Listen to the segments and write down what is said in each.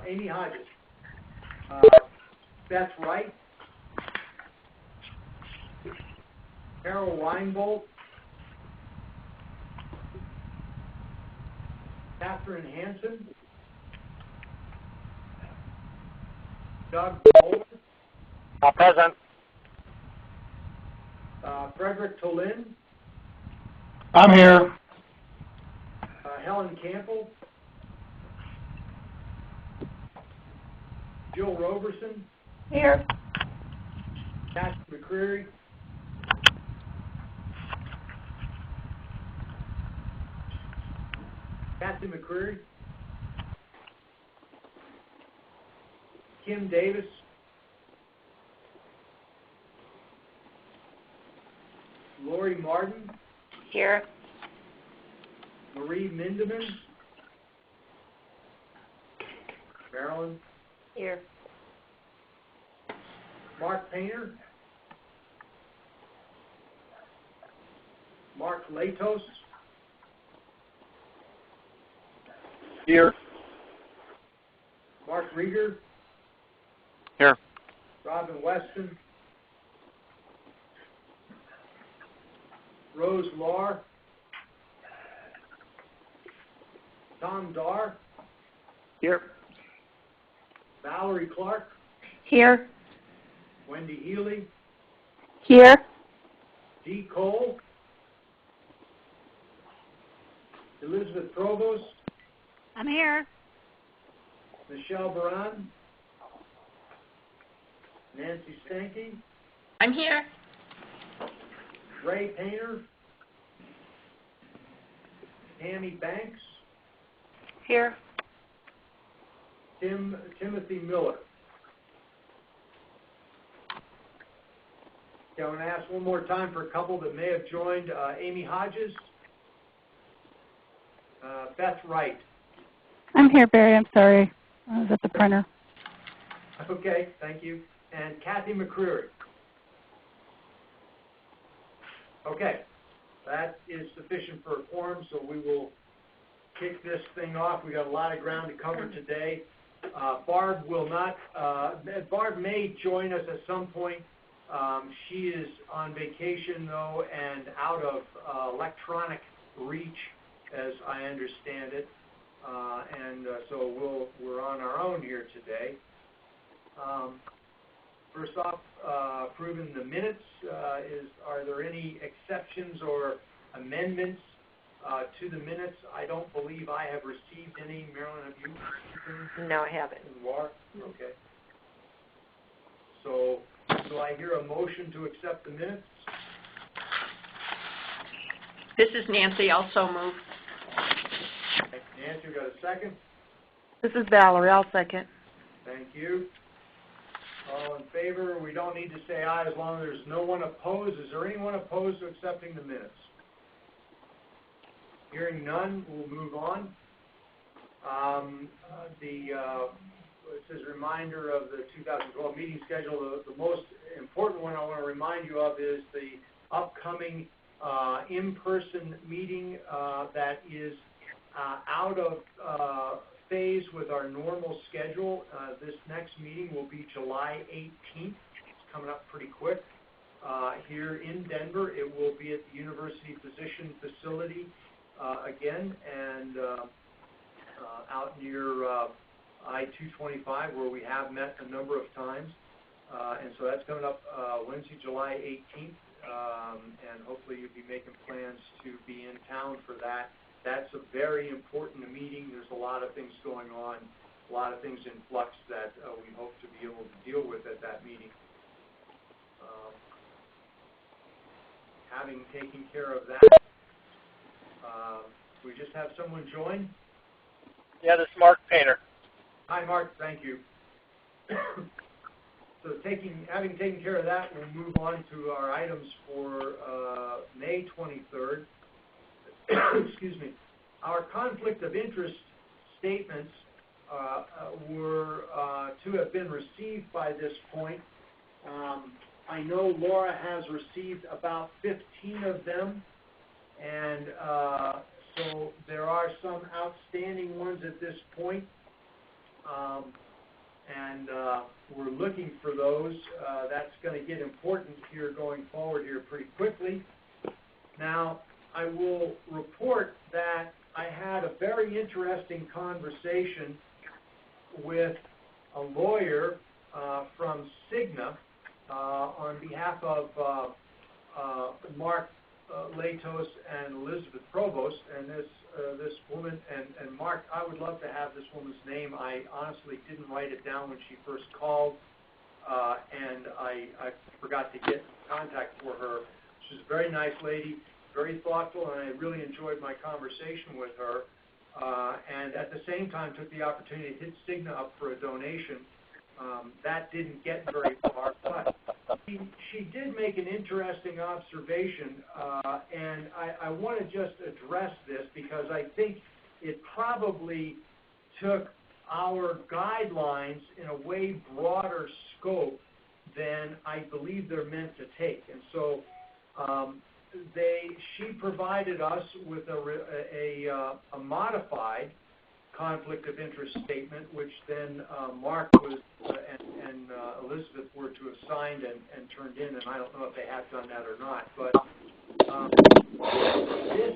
Amy Hodges. Beth Wright. Carol Weinbold. Catherine Hansen. Doug Bowler. Present. Frederick Tolin. I'm here. Helen Campbell. Jill Roberson. Here. Kathy McCreary. Kathy McCreary. Kim Davis. Lori Martin. Here. Marie Mindeman. Marilyn. Here. Mark Painter. Mark Latos. Here. Mark Rieger. Here. Robin Weston. Rose Lahr. Tom Dar. Here. Valerie Clark. Here. Wendy Healy. Here. Dee Cole. Elizabeth Provost. I'm here. Michelle Baran. Nancy Stanky. I'm here. Ray Painter. Tammy Banks. Here. Timothy Miller. Okay, I want to ask one more time for a couple that may have joined. Amy Hodges. Beth Wright. I'm here, Barry. I'm sorry. I was at the printer. Okay, thank you. And Kathy McCreary. Okay, that is sufficient for a quorum, so we will kick this thing off. We got a lot of ground to cover today. Barb will not. Barb may join us at some point. She is on vacation though, and out of electronic reach, as I understand it. So we're on our own here today. First off, approving the minutes. Are there any exceptions or amendments to the minutes? I don't believe I have received any. Marilyn, have you received any? No, I haven't. You are? Okay. So, do I hear a motion to accept the minutes? This is Nancy. Also move. Nancy, you got a second? This is Valerie. I'll second. Thank you. All in favor? We don't need to say aye as long as there's no one opposed. Is there anyone opposed to accepting the minutes? Hearing none, we'll move on. This is a reminder of the 2012 meeting schedule. The most important one I want to remind you of is the upcoming in-person meeting that is out of phase with our normal schedule. This next meeting will be July 18th. It's coming up pretty quick. Here in Denver, it will be at the University Physician Facility again, and out near I-225, where we have met a number of times. And so that's coming up Wednesday, July 18th, and hopefully you'll be making plans to be in town for that. That's a very important meeting. There's a lot of things going on, a lot of things in flux that we hope to be able to deal with at that meeting. Having taken care of that, we just have someone join. Yeah, this is Mark Painter. Hi, Mark. Thank you. So having taken care of that, we'll move on to our items for May 23rd. Excuse me. Our conflict of interest statements were to have been received by this point. I know Laura has received about 15 of them, and so there are some outstanding ones at this point. and we're looking for those. That's going to get important here going forward here pretty quickly. Now, I will report that I had a very interesting conversation with a lawyer from Cigna on behalf of Mark Latos and Elizabeth Provost, and this woman, and Mark, I would love to have this woman's name. I honestly didn't write it down when she first called, and I forgot to get contact for her. She's a very nice lady, very thoughtful, and I really enjoyed my conversation with her, and at the same time took the opportunity to hit Cigna up for a donation. That didn't get very far, but she did make an interesting observation, and I want to just address this because I think it probably took our guidelines in a way broader scope than I believe they're meant to take. And so she provided us with a modified conflict of interest statement, which then Mark was and Elizabeth were to have signed and turned in, and I don't know if they have done that or not. But this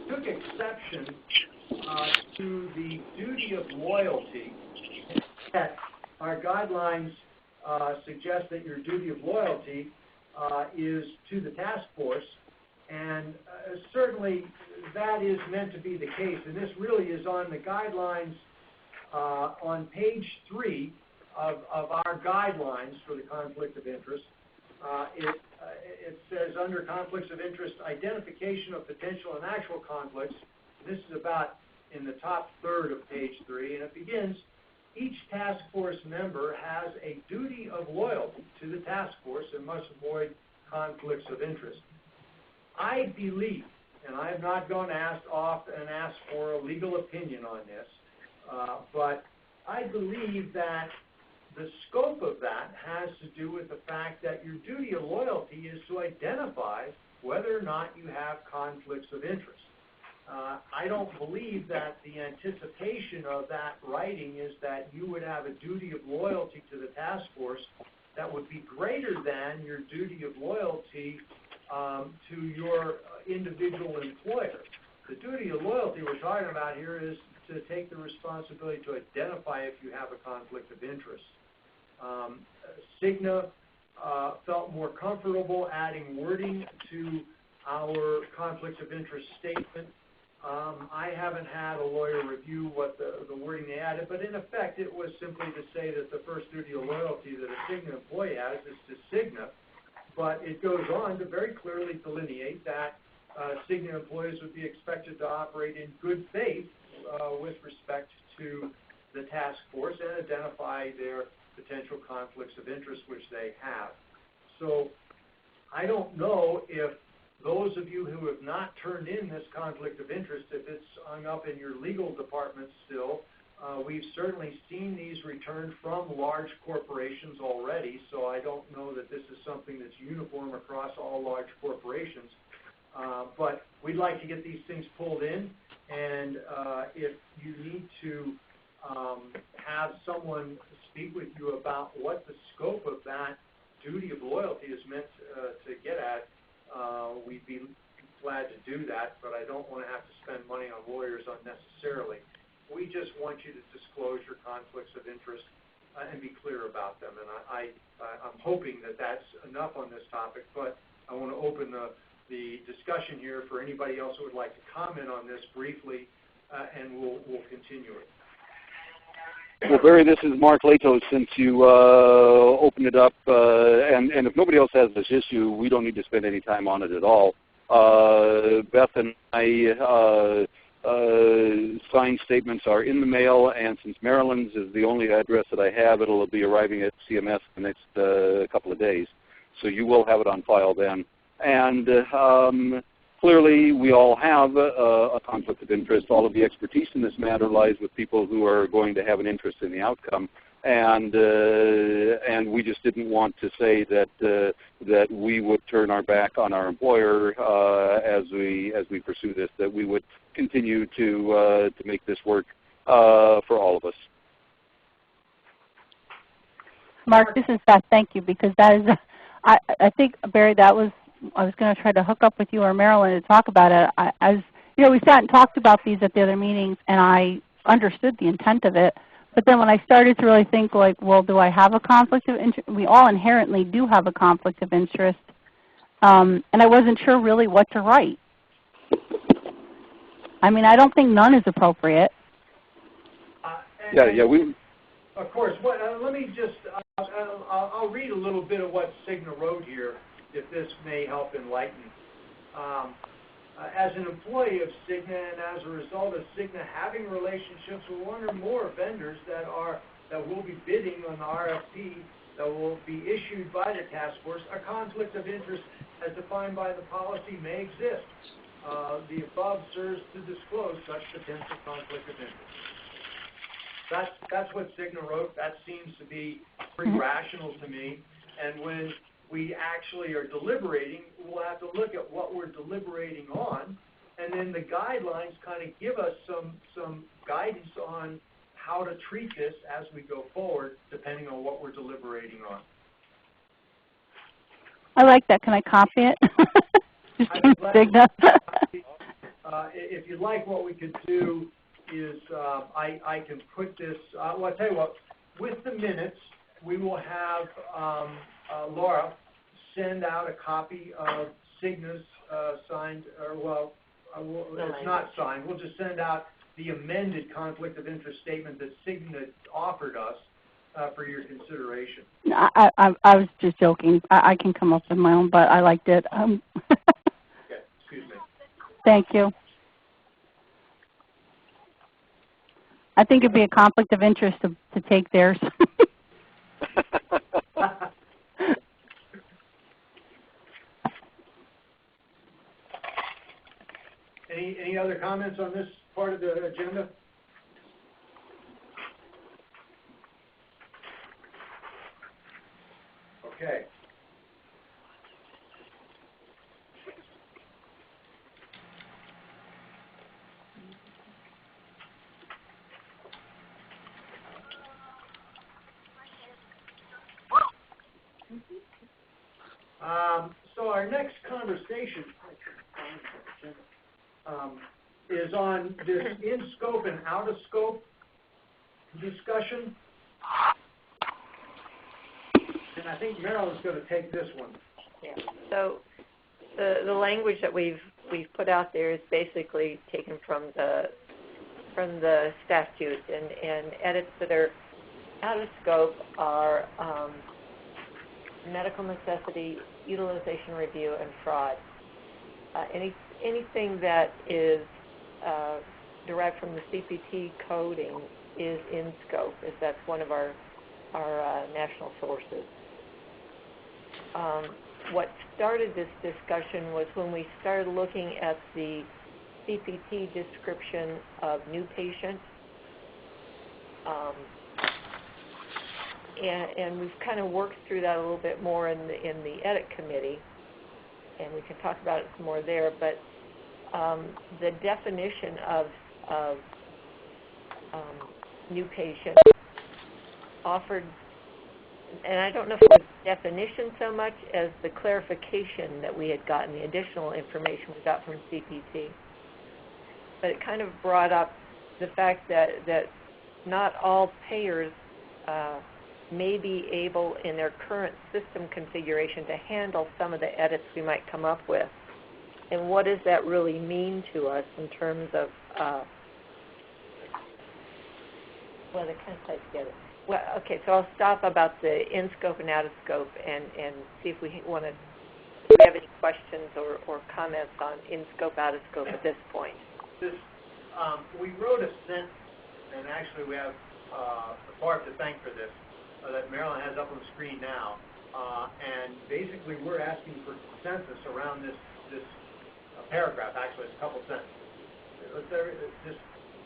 took exception to the duty of loyalty. That our guidelines suggest that your duty of loyalty is to the task force, and certainly that is meant to be the case, and this really is on the guidelines on page 3 of our guidelines for the conflict of interest. It says under conflicts of interest, identification of potential and actual conflicts. This is about in the top third of page 3, and it begins, each task force member has a duty of loyalty to the task force and must avoid conflicts of interest. I believe, and I have not gone off and asked for a legal opinion on this, but I believe that the scope of that has to do with the fact that your duty of loyalty is to identify whether or not you have conflicts of interest. I don't believe that the anticipation of that writing is that you would have a duty of loyalty to the task force that would be greater than your duty of loyalty to your individual employer. The duty of loyalty we're talking about here is to take the responsibility to identify if you have a conflict of interest. Cigna felt more comfortable adding wording to our conflict of interest statement. I haven't had a lawyer review what the wording they added, but in effect it was simply to say that the first duty of loyalty that a Cigna employee has is to Cigna, but it goes on to very clearly delineate that Cigna employees would be expected to operate in good faith with respect to the task force and identify their potential conflicts of interest, which they have. So I don't know if those of you who have not turned in this conflict of interest, if it's hung up in your legal department still, we've certainly seen these returned from large corporations already, so I don't know that this is something that's uniform across all large corporations. But we'd like to get these things pulled in, and if you need to have someone speak with you about what the scope of that duty of loyalty is meant to get at, we'd be glad to do that, but I don't want to have to spend money on lawyers unnecessarily. We just want you to disclose your conflicts of interest and be clear about them. And I'm hoping that that's enough on this topic, but I want to open the discussion here for anybody else who would like to comment on this briefly, and we'll continue it. Well, Barry, this is Mark Latos. Since you opened it up, and if nobody else has this issue, we don't need to spend any time on it at all. Beth and I signed statements are in the mail, and since Maryland's is the only address that I have, it'll be arriving at CMS the next couple of days. So you will have it on file then. And clearly, we all have a conflict of interest. All of the expertise in this matter lies with people who are going to have an interest in the outcome, and we just didn't want to say that we would turn our back on our employer as we pursue this. That we would continue to make this work for all of us. Mark, this is Beth. Thank you, because that is, I think, Barry, I was going to try to hook up with you or Marilyn to talk about it. As you know, we sat and talked about these at the other meetings, and I understood the intent of it. But then when I started to really think, like, well, do I have a conflict of interest? We all inherently do have a conflict of interest, and I wasn't sure really what to write. I mean, I don't think none is appropriate. We. Of course. Let me just, I'll read a little bit of what Cigna wrote here, if this may help enlighten. As an employee of Cigna and as a result of Cigna having relationships with one or more vendors that will be bidding on the RFP that will be issued by the task force, a conflict of interest as defined by the policy may exist. The above serves to disclose such potential conflict of interest. That's what Cigna wrote. That seems to be pretty rational to me. And when we actually are deliberating, we'll have to look at what we're deliberating on, and then the guidelines kind of give us some guidance on how to treat this as we go forward, depending on what we're deliberating on. I like that. Can I copy it? Just Cigna. If you'd like, what we could do is I can put this, well, I'll tell you what, with the minutes, we will have Laura send out a copy of Cigna's signed, or well, it's not signed. We'll just send out the amended conflict of interest statement that Cigna offered us for your consideration. I was just joking. I can come up with my own, but I liked it. Okay, excuse me. Thank you. I think it'd be a conflict of interest to take theirs. Any other comments on this part of the agenda? Okay. So our next conversation is on this in-scope and out-of-scope discussion. And I think Marilyn's going to take this one. Yeah. So the language that we've put out there is basically taken from the statute, and edits that are out of scope are medical necessity, utilization review, and fraud. Anything that is derived from the CPT coding is in scope, as that's one of our national sources. What started this discussion was when we started looking at the CPT description of new patients, and we've kind of worked through that a little bit more in the edit committee, and we can talk about it some more there. But the definition of new patient offered, and I don't know if it was definition so much as the clarification that we had gotten, the additional information we got from CPT. But it kind of brought up the fact that not all payers may be able in their current system configuration to handle some of the edits we might come up with. And what does that really mean to us in terms of, well, they're kind of tied together. Well, okay, so I'll stop about the in-scope and out-of-scope and see if we have any questions or comments on in-scope, out-of-scope at this point. We wrote a sentence, and actually we have Barb to thank for this, that Marilyn has up on the screen now. And basically we're asking for consensus around this paragraph. Actually, it's a couple sentences.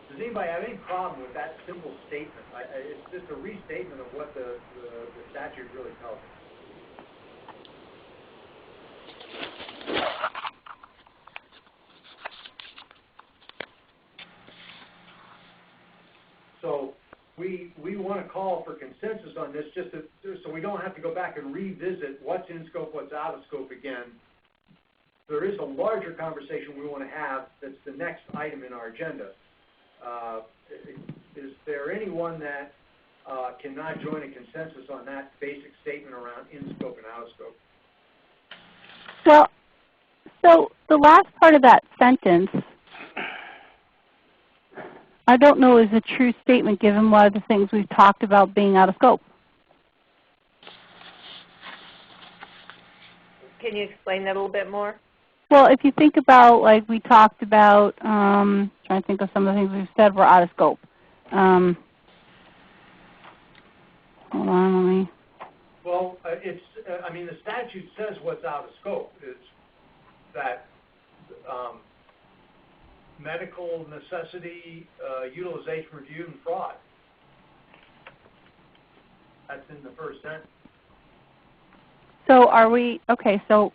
Does anybody have any problem with that simple statement? It's just a restatement of what the statute really tells us. So we want to call for consensus on this so we don't have to go back and revisit what's in scope, what's out of scope again. There is a larger conversation we want to have that's the next item in our agenda. Is there anyone that cannot join a consensus on that basic statement around in scope and out of scope? Well, so the last part of that sentence, I don't know is a true statement given one of the things we've talked about being out of scope. Can you explain that a little bit more? Well, if you think about, like we talked about, trying to think of some of the things we've said were out of scope. Hold on, let me. Well, I mean, the statute says what's out of scope. It's that medical necessity, utilization review, and fraud. That's in the first sentence. So are we, okay, so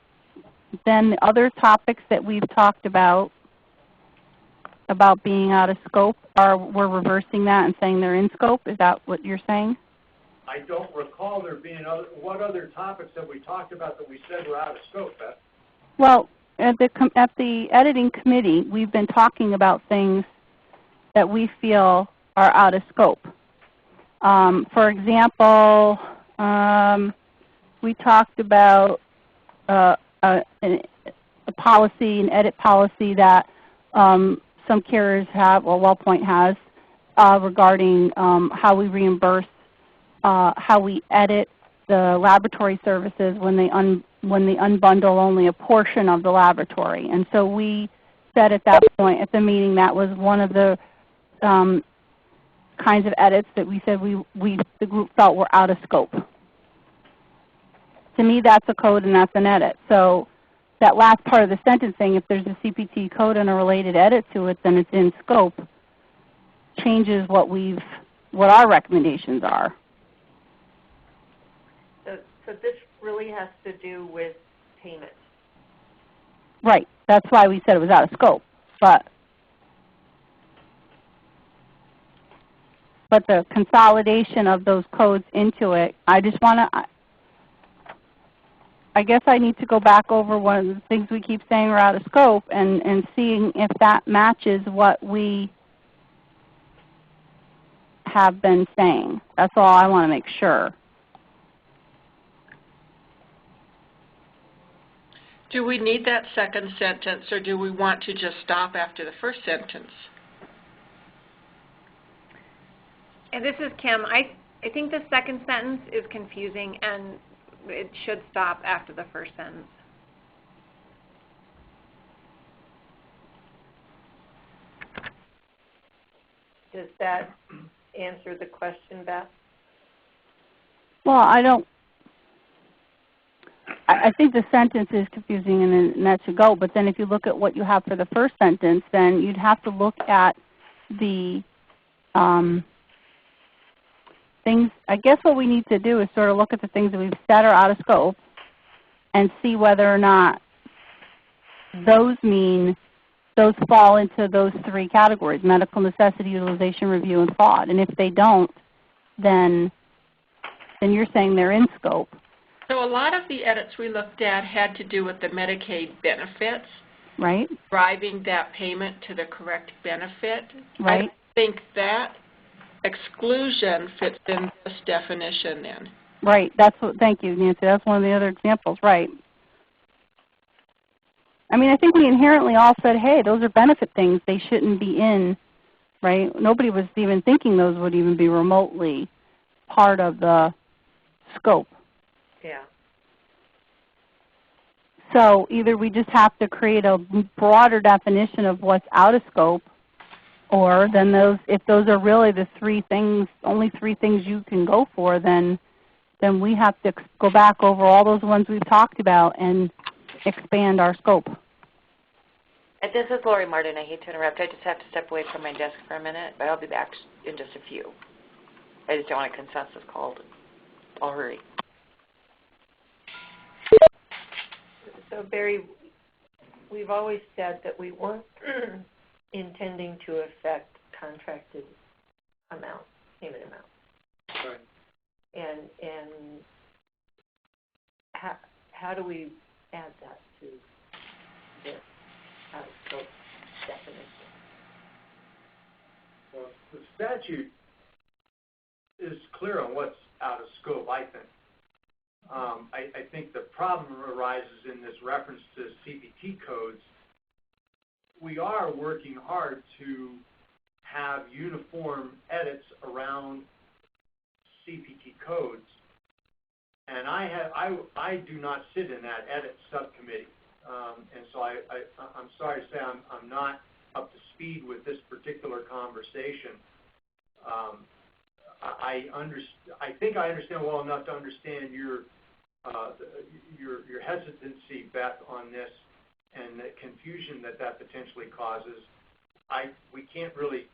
then the other topics that we've talked about being out of scope, we're reversing that and saying they're in scope? Is that what you're saying? I don't recall there being what other topics that we talked about that we said were out of scope, Beth? Well, at the editing committee, we've been talking about things that we feel are out of scope. For example, we talked about a policy, an edit policy that some carriers have, or WellPoint has, regarding how we reimburse, how we edit the laboratory services when they unbundle only a portion of the laboratory. And so we said at that point at the meeting that was one of the kinds of edits that we said the group felt were out of scope. To me, that's a code and that's an edit. So that last part of the sentence saying if there's a CPT code and a related edit to it, then it's in scope, changes what our recommendations are. So this really has to do with payment. Right. That's why we said it was out of scope. But the consolidation of those codes into it, I just want to, I guess I need to go back over one of the things we keep saying are out of scope and seeing if that matches what we have been saying. That's all I want to make sure. Do we need that second sentence, or do we want to just stop after the first sentence? And this is Kim. I think the second sentence is confusing, and it should stop after the first sentence. Does that answer the question, Beth? Well, I think the sentence is confusing and that should go, but then if you look at what you have for the first sentence, then you'd have to look at the things. I guess what we need to do is sort of look at the things that we've said are out of scope and see whether or not those fall into those three categories: medical necessity, utilization review, and fraud. And if they don't, then you're saying they're in scope. So a lot of the edits we looked at had to do with the Medicaid benefits. Right. Driving that payment to the correct benefit. Right. I think that exclusion fits in this definition then. Right. Thank you, Nancy. That's one of the other examples. Right. I mean, I think we inherently all said, hey, those are benefit things. They shouldn't be in, right? Nobody was even thinking those would even be remotely part of the scope. Yeah. So either we just have to create a broader definition of what's out of scope, or then if those are really the three things, only three things you can go for, then we have to go back over all those ones we've talked about and expand our scope. This is Lori Martin. I hate to interrupt. I just have to step away from my desk for a minute, but I'll be back in just a few. I just don't want a consensus call. I'll hurry. So, Barry, we've always said that we weren't intending to affect contracted amounts. payment amount. Right. And how do we add that to this out-of-scope definition? Well, the statute is clear on what's out of scope, I think. I think the problem arises in this reference to CPT codes. We are working hard to have uniform edits around CPT codes, and I do not sit in that edit subcommittee, and so I'm sorry to say I'm not up to speed with this particular conversation. I think I understand well enough to understand your hesitancy, Beth, on this, and the confusion that potentially causes. We can't really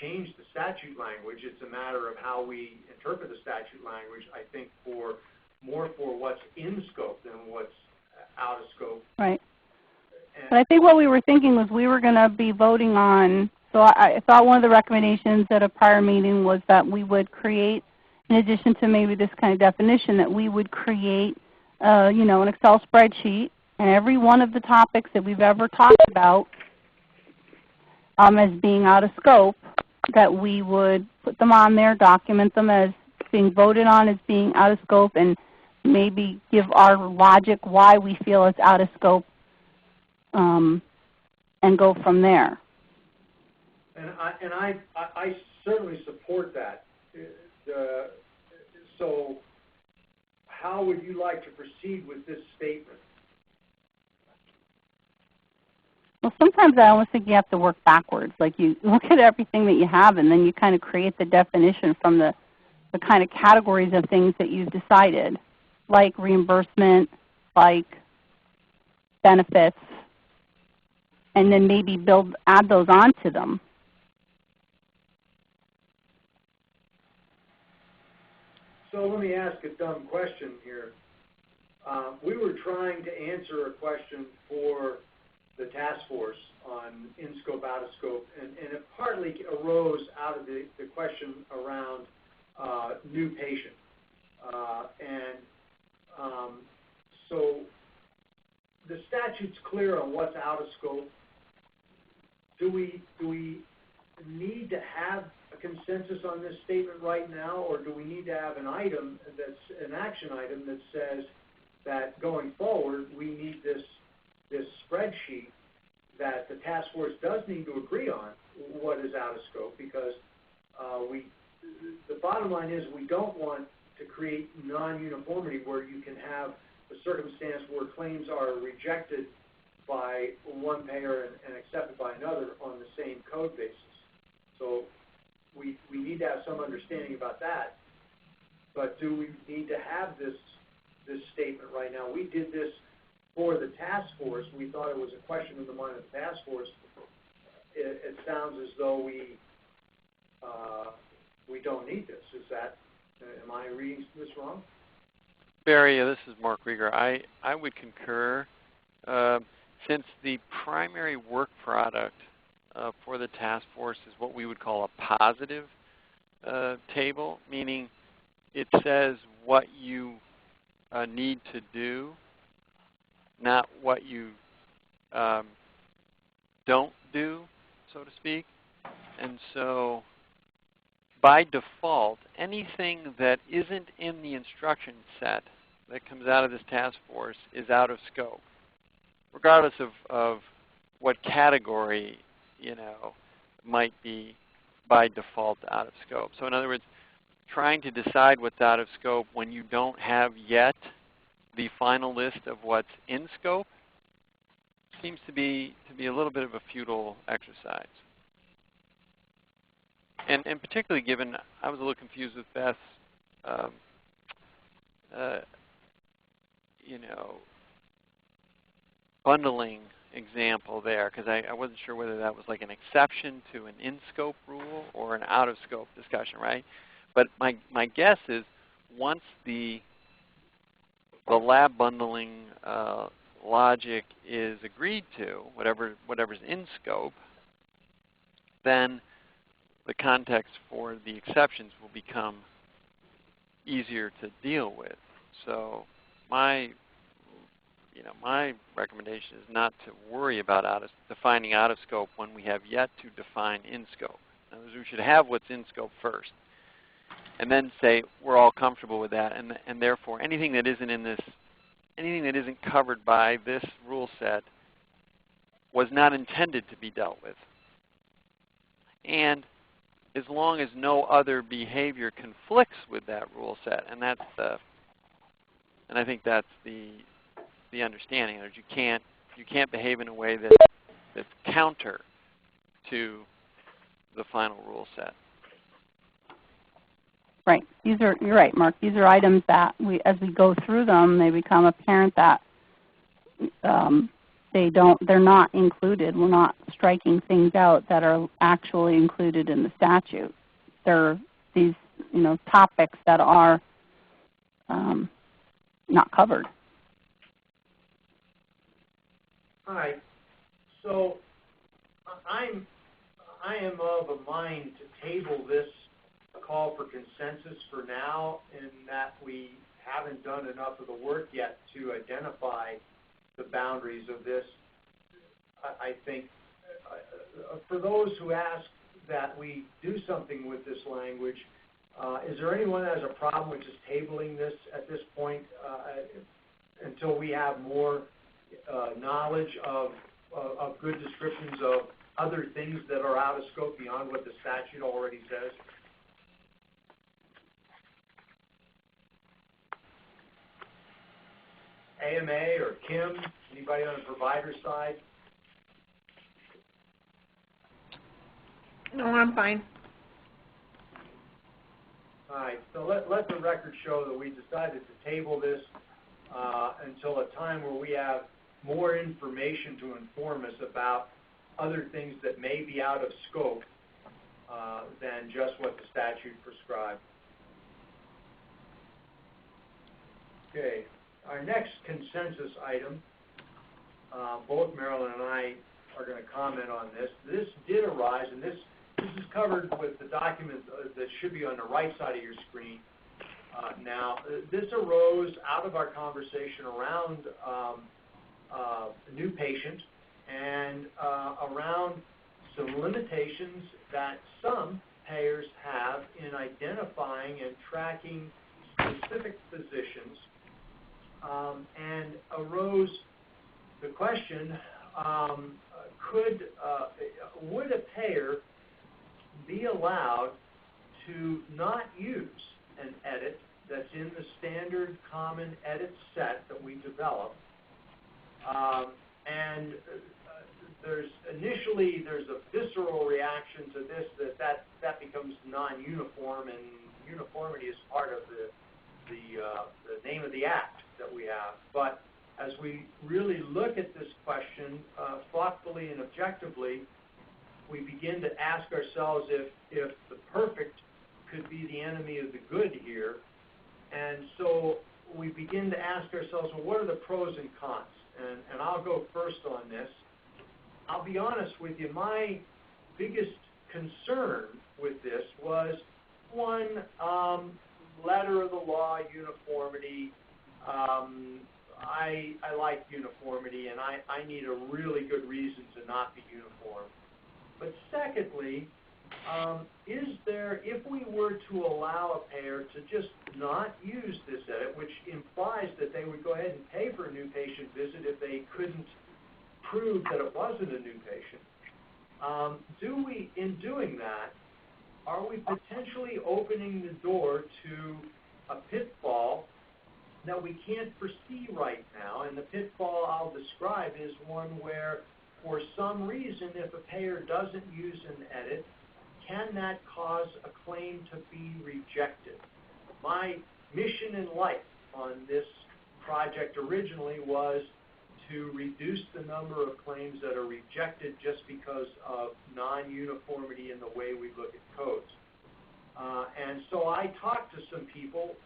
change the statute language. It's a matter of how we interpret the statute language, I think, more for what's in scope than what's out of scope. Right. But I think what we were thinking was we were going to be voting on, so I thought one of the recommendations at a prior meeting was that we would create, in addition to maybe this kind of definition, that we would create an Excel spreadsheet, and every one of the topics that we've ever talked about as being out of scope, that we would put them on there, document them as being voted on as being out of scope, and maybe give our logic why we feel it's out of scope, and go from there. And I certainly support that. So how would you like to proceed with this statement? Well, sometimes I almost think you have to work backwards. Like you look at everything that you have, and then you kind of create the definition from the kind of categories of things that you've decided, like reimbursement, like benefits, and then maybe add those onto them. So let me ask a dumb question here. We were trying to answer a question for the task force on in-scope, out-of-scope, and it partly arose out of the question around new patient. So the statute's clear on what's out of scope. Do we need to have a consensus on this statement right now, or do we need to have an item that's an action item that says that going forward we need this spreadsheet that the task force does need to agree on what is out of scope, because the bottom line is we don't want to create non-uniformity where you can have a circumstance where claims are rejected by one payer and accepted by another on the same code basis. So we need to have some understanding about that. But do we need to have this statement right now? We did this for the task force. We thought it was a question in the mind of the task force. It sounds as though we don't need this. Is that, am I reading this wrong? Barry, this is Mark Rieger. I would concur. Since the primary work product for the task force is what we would call a positive table, meaning it says what you need to do, not what you don't do, so to speak. And so by default, anything that isn't in the instruction set that comes out of this task force is out of scope, regardless of what category might be by default out of scope. So in other words, trying to decide what's out of scope when you don't have yet the final list of what's in scope seems to be a little bit of a futile exercise. And particularly given, I was a little confused with Beth's, bundling example there, because I wasn't sure whether that was like an exception to an in-scope rule or an out-of-scope discussion, right? But my guess is once the lab bundling logic is agreed to, whatever's in scope, then the context for the exceptions will become easier to deal with. So my recommendation is not to worry about defining out of scope when we have yet to define in scope. In other words, we should have what's in scope first, and then say we're all comfortable with that, and therefore anything that isn't covered by this rule set was not intended to be dealt with. And as long as no other behavior conflicts with that rule set, and I think that's the understanding that you can't behave in a way that's counter to the final rule set. Right. You're right, Mark. These are items that as we go through them, they become apparent that they're not included. We're not striking things out that are actually included in the statute. They're these, topics that are not covered. All right. So I am of a mind to table this call for consensus for now, in that we haven't done enough of the work yet to identify the boundaries of this. I think for those who ask that we do something with this language, is there anyone that has a problem with just tabling this at this point until we have more knowledge of good descriptions of other things that are out of scope beyond what the statute already says? AMA or Kim, anybody on the provider side? No, I'm fine. All right, so let the record show that we decided to table this until a time where we have more information to inform us about other things that may be out of scope than just what the statute prescribed. Okay, our next consensus item, both Marilyn and I are going to comment on this. This did arise, and this is covered with the document that should be on the right side of your screen. Now, this arose out of our conversation around a new patient and around some limitations that some payers have in identifying and tracking specific physicians, and arose the question, would a payer be allowed to not use an edit that's in the standard common edit set that we develop? And there's a visceral reaction to this that becomes non-uniform, and uniformity is part of the name of the act that we have. But as we really look at this question thoughtfully and objectively, we begin to ask ourselves if the perfect could be the enemy of the good here. And so we begin to ask ourselves, well, what are the pros and cons? And I'll go first on this. I'll be honest with you, my biggest concern with this was, one, letter of the law, uniformity. I like uniformity, and I need a really good reason to not be uniform. But secondly, if we were to allow a payer to just not use this edit, which implies that they would go ahead and pay for a new patient visit if they couldn't prove that it wasn't a new patient, in doing that, are we potentially opening the door to a pitfall that we can't foresee right now? And the pitfall I'll describe is one where, for some reason, if a payer doesn't use an edit, can that cause a claim to be rejected? My mission in life on this project originally was to reduce the number of claims that are rejected just because of non-uniformity in the way we look at codes. And so I talked to some people,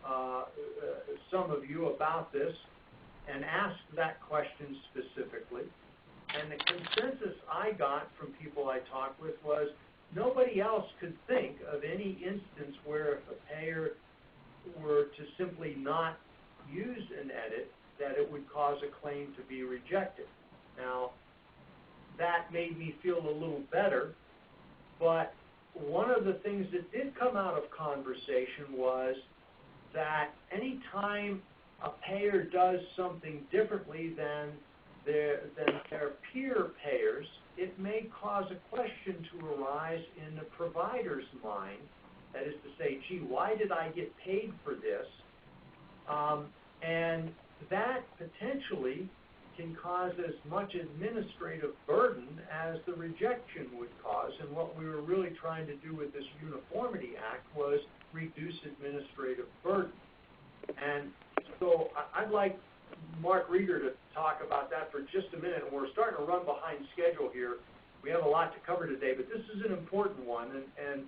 some of you, about this, and asked that question specifically. And the consensus I got from people I talked with was, nobody else could think of any instance where if a payer were to simply not use an edit, that it would cause a claim to be rejected. Now, that made me feel a little better, but one of the things that did come out of conversation was that any time a payer does something differently than their peer payers, it may cause a question to arise in the provider's mind. That is to say, gee, why did I get paid for this? And that potentially can cause as much administrative burden as the rejection would cause. And what we were really trying to do with this Uniformity Act was reduce administrative burden. And so I'd like Mark Rieger to talk about that for just a minute. We're starting to run behind schedule here. We have a lot to cover today, but this is an important one. And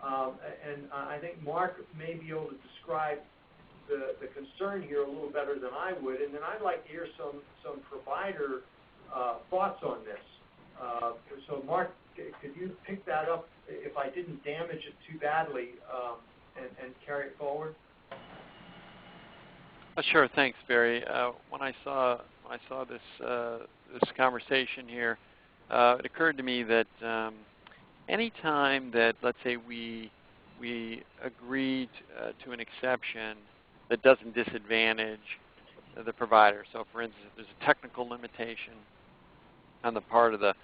I think Mark may be able to describe the concern here a little better than I would, and then I'd like to hear some provider thoughts on this. So Mark, could you pick that up if I didn't damage it too badly and carry it forward? Sure, thanks, Barry. When I saw this conversation here, it occurred to me that any time that, let's say, we agree to an exception that doesn't disadvantage the provider. So, for instance, if there's a technical limitation on the part of the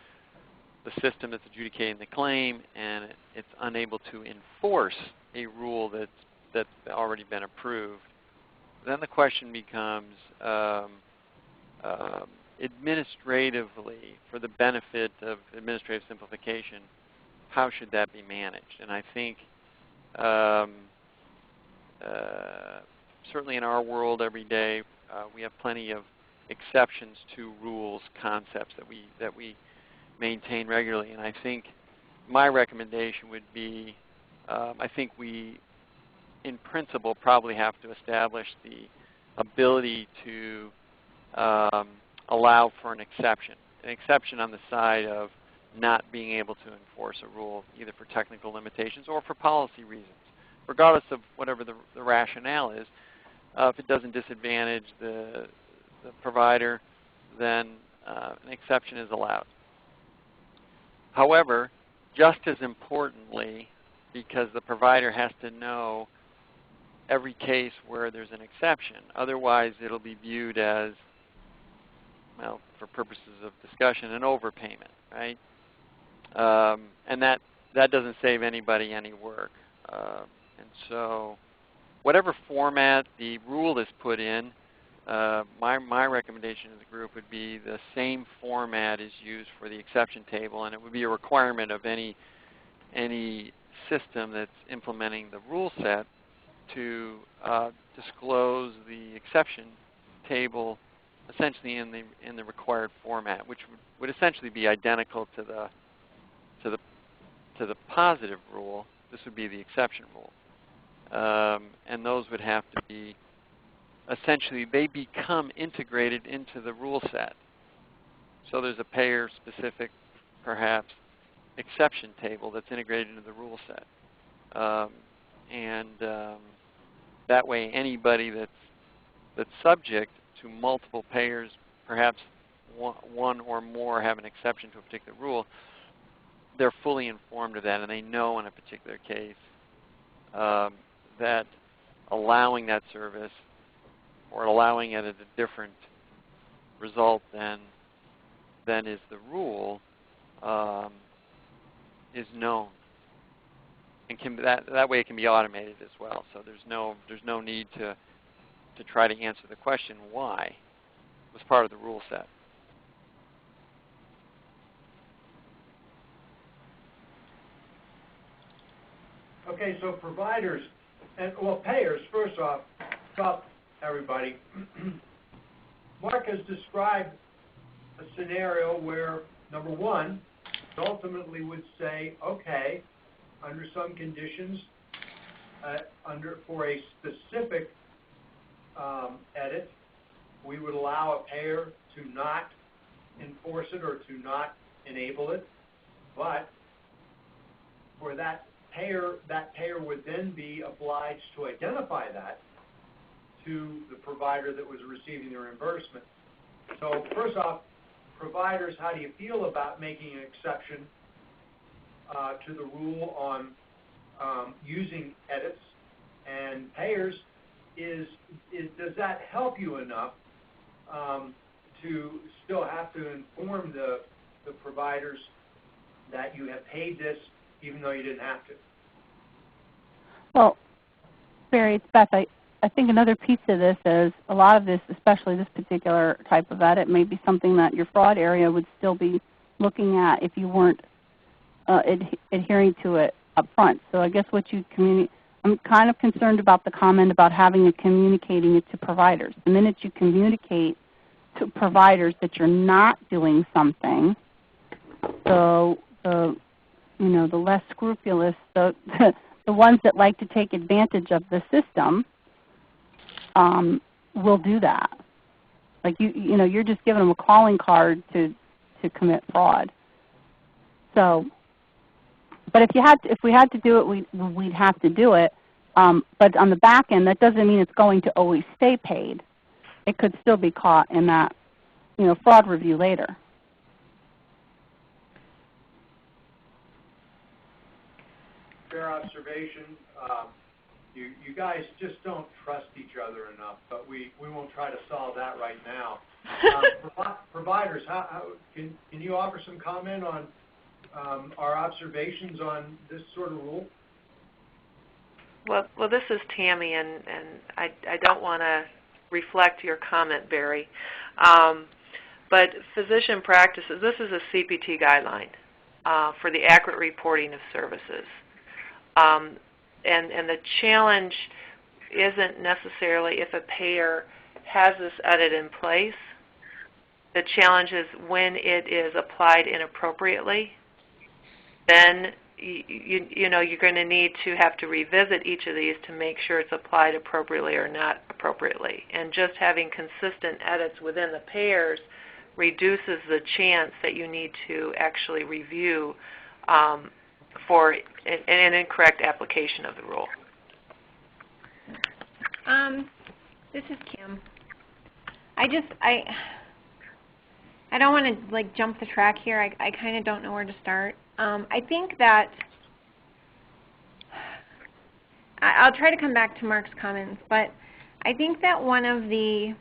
system that's adjudicating the claim, and it's unable to enforce a rule that's already been approved, then the question becomes administratively, for the benefit of administrative simplification, how should that be managed? And I think certainly in our world every day, we have plenty of exceptions to rules, concepts that we maintain regularly. And I think my recommendation would be, I think we, in principle, probably have to establish the ability to allow for an exception on the side of not being able to enforce a rule, either for technical limitations or for policy reasons. Regardless of whatever the rationale is, if it doesn't disadvantage the provider, then an exception is allowed. However, just as importantly, because the provider has to know every case where there's an exception, otherwise it'll be viewed as, well, for purposes of discussion, an overpayment, right? And that doesn't save anybody any work. And so whatever format the rule is put in, my recommendation to the group would be the same format is used for the exception table, and it would be a requirement of any system that's implementing the rule set to disclose the exception table essentially in the required format, which would essentially be identical to the positive rule. This would be the exception rule. And those would have to be, essentially, they become integrated into the rule set. So there's a payer-specific, perhaps, exception table that's integrated into the rule set. That way anybody that's subject to multiple payers, perhaps one or more have an exception to a particular rule, they're fully informed of that, and they know in a particular case that allowing that service or allowing it at a different result than is the rule is known, and that way it can be automated as well. So there's no need to try to answer the question why. It was part of the rule set. Okay, so providers, payers, first off, everybody. Mark has described a scenario where, number one, ultimately would say, okay, under some conditions, for a specific edit, we would allow a payer to not enforce it or to not enable it, but for that payer would then be obliged to identify that to the provider that was receiving the reimbursement. So first off, providers, how do you feel about making an exception to the rule on using edits? And payers, does that help you enough to still have to inform the providers that you have paid this even though you didn't have to? Well, Barry, it's Beth. I think another piece of this is a lot of this, especially this particular type of edit, may be something that your fraud area would still be looking at if you weren't adhering to it up front. So I guess what you communicate, I'm kind of concerned about the comment about having it communicating it to providers. The minute you communicate to providers that you're not doing something, so the less scrupulous, the ones that like to take advantage of the system will do that. Like you're just giving them a calling card to commit fraud. So, but if we had to do it, we'd have to do it. But on the back end, that doesn't mean it's going to always stay paid. It could still be caught in that fraud review later. Fair observation. You guys just don't trust each other enough, but we won't try to solve that right now. Providers, how can you offer some comment on our observations on this sort of rule? Well, this is Tammy, and I don't want to reflect your comment, Barry. But physician practices, this is a CPT guideline for the accurate reporting of services. And the challenge isn't necessarily if a payer has this edit in place. The challenge is when it is applied inappropriately, then you're going to need to have to revisit each of these to make sure it's applied appropriately or not appropriately. And just having consistent edits within the payers reduces the chance that you need to actually review for an incorrect application of the rule. This is Kim. I don't want to jump the track here. I kind of don't know where to start. I think that I'll try to come back to Mark's comments, but I think that one of the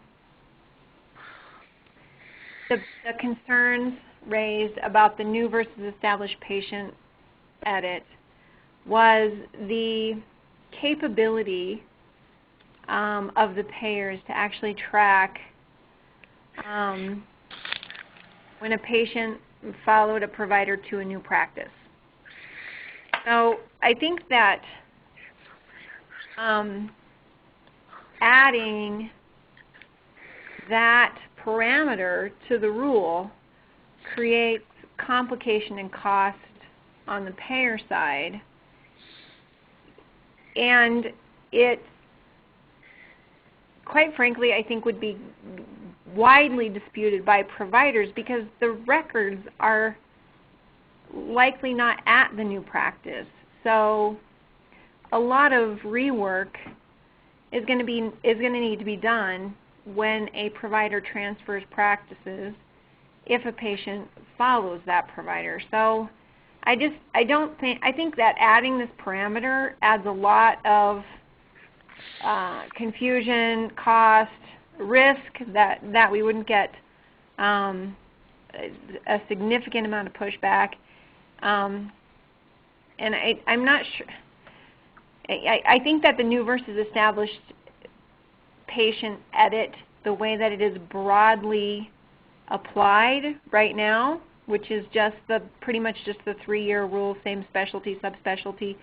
concerns raised about the new versus established patient edit was the capability of the payers to actually track when a patient followed a provider to a new practice. So I think that adding that parameter to the rule creates complication and cost on the payer side, and it, quite frankly, I think would be widely disputed by providers because the records are likely not at the new practice. So a lot of rework is going to need to be done when a provider transfers practices if a patient follows that provider. So I think that adding this parameter adds a lot of confusion, cost, risk that we wouldn't get a significant amount of pushback. And I'm not sure. I think that the new versus established patient edit, the way that it is broadly applied right now, which is just pretty much just the 3-year rule, same specialty, subspecialty,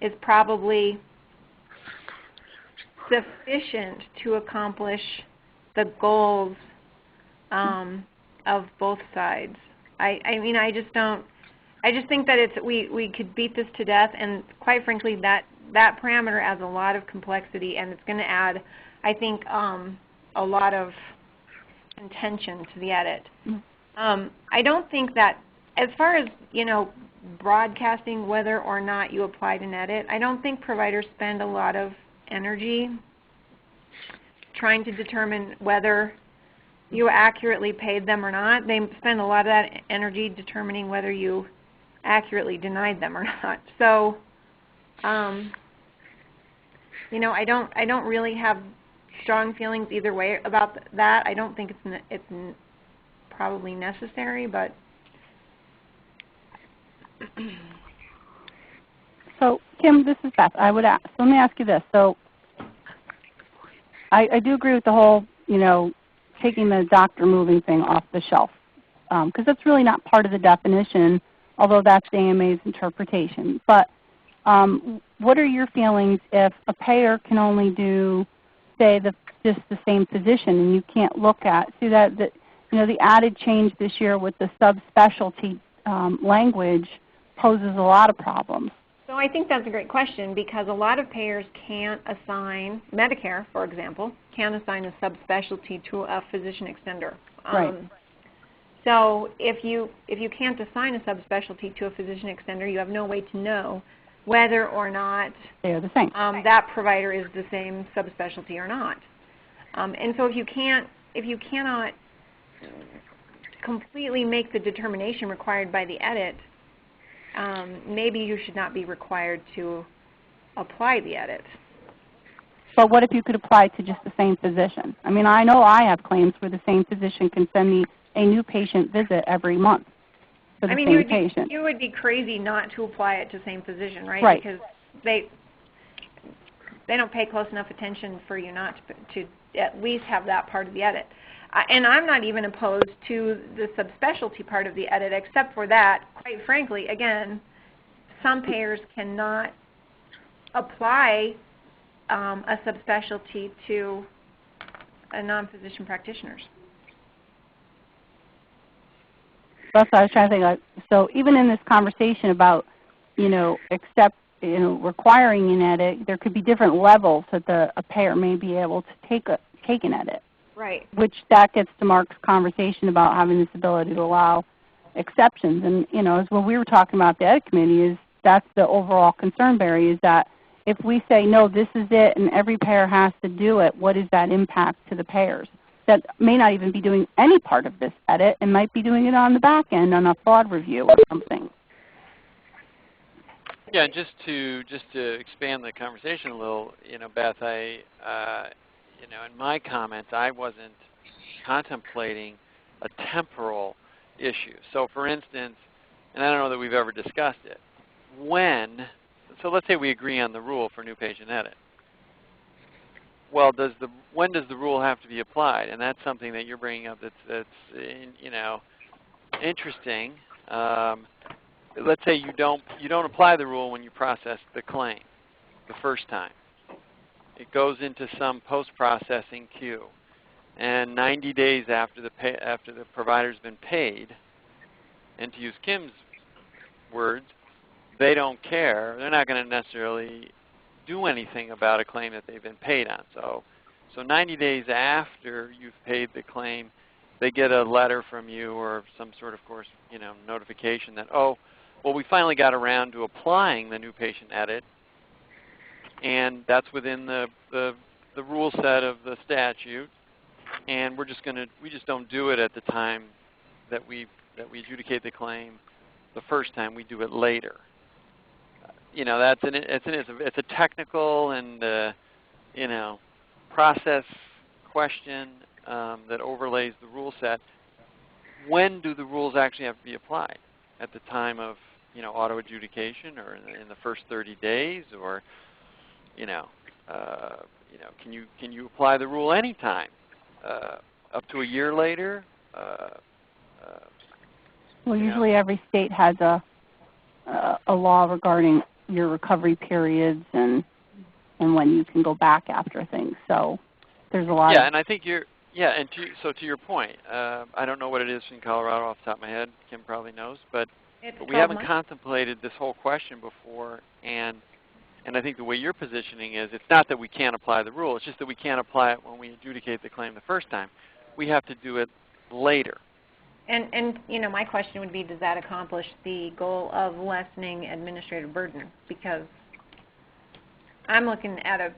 is probably sufficient to accomplish the goals of both sides. I just think that we could beat this to death, and quite frankly, that parameter adds a lot of complexity, and it's going to add, I think, a lot of contention to the edit. I don't think that, as far as broadcasting whether or not you applied an edit. I don't think providers spend a lot of energy trying to determine whether you accurately paid them or not. They spend a lot of that energy determining whether you accurately denied them or not. So, you know, I don't really have strong feelings either way about that. I don't think it's probably necessary, but So, Kim, this is Beth. I would ask, so let me ask you this. So, I do agree with the whole, you know, taking the doctor moving thing off the shelf, because that's really not part of the definition, although that's the AMA's interpretation. But what are your feelings if a payer can only do, say, just the same physician, and you can't look at, see that you know, the added change this year with the subspecialty language poses a lot of problems. so I think that's a great question, because a lot of payers can't assign, Medicare, for example, can't assign a subspecialty to a physician extender. Right. So if you can't assign a subspecialty to a physician extender, you have no way to know whether or not They are the same. that provider is the same subspecialty or not. And so if you cannot completely make the determination required by the edit, maybe you should not be required to apply the edit. But what if you could apply to just the same physician? I mean, I know I have claims where the same physician can send me a new patient visit every month for the same patient. You would be crazy not to apply it to the same physician, right? Right. Because they don't pay close enough attention for you not to at least have that part of the edit. And I'm not even opposed to the subspecialty part of the edit, except for that, quite frankly, again, some payers cannot apply a subspecialty to a non-physician practitioners. That's what I was trying to think. Like, so even in this conversation about, you know, requiring an edit, there could be different levels that a payer may be able to take an edit. Right. Which that gets to Mark's conversation about having this ability to allow exceptions. And, you know, as when we were talking about the edit committee, is that's the overall concern, Barry, is that if we say, no, this is it, and every payer has to do it, what is that impact to the payers? That may not even be doing any part of this edit and might be doing it on the back end on a fraud review or something. Yeah, just to expand the conversation a little, you know, Beth, you know, in my comments, I wasn't contemplating a temporal issue. So, for instance, and I don't know that we've ever discussed it, so let's say we agree on the rule for new patient edit. Well, when does the rule have to be applied? And that's something that you're bringing up that's you know, interesting. Let's say you don't apply the rule when you process the claim the first time. It goes into some post-processing queue, and 90 days after the provider's been paid, and to use Kim's words, they don't care. They're not going to necessarily do anything about a claim that they've been paid on. So 90 days after you've paid the claim, they get a letter from you or some sort of course, you know, notification that, oh, well, we finally got around to applying the new patient edit, and that's within the rule set of the statute, and we just don't do it at the time that we adjudicate the claim the first time. We do it later. You know, it's a technical and you know, process question that overlays the rule set. When do the rules actually have to be applied? At the time of, you know, auto adjudication, or in the first 30 days, or you know, can you apply the rule anytime? Up to a year later? Well, usually every state has a law regarding your recovery periods and when you can go back after things. So there's a lot. Yeah, and I think and to your point, I don't know what it is in Colorado off the top of my head. Kim probably knows, but we haven't contemplated this whole question before, and I think the way you're positioning is, it's not that we can't apply the rule, it's just that we can't apply it when we adjudicate the claim the first time. We have to do it later. And you know, my question would be, does that accomplish the goal of lessening administrative burden? Because I'm looking at a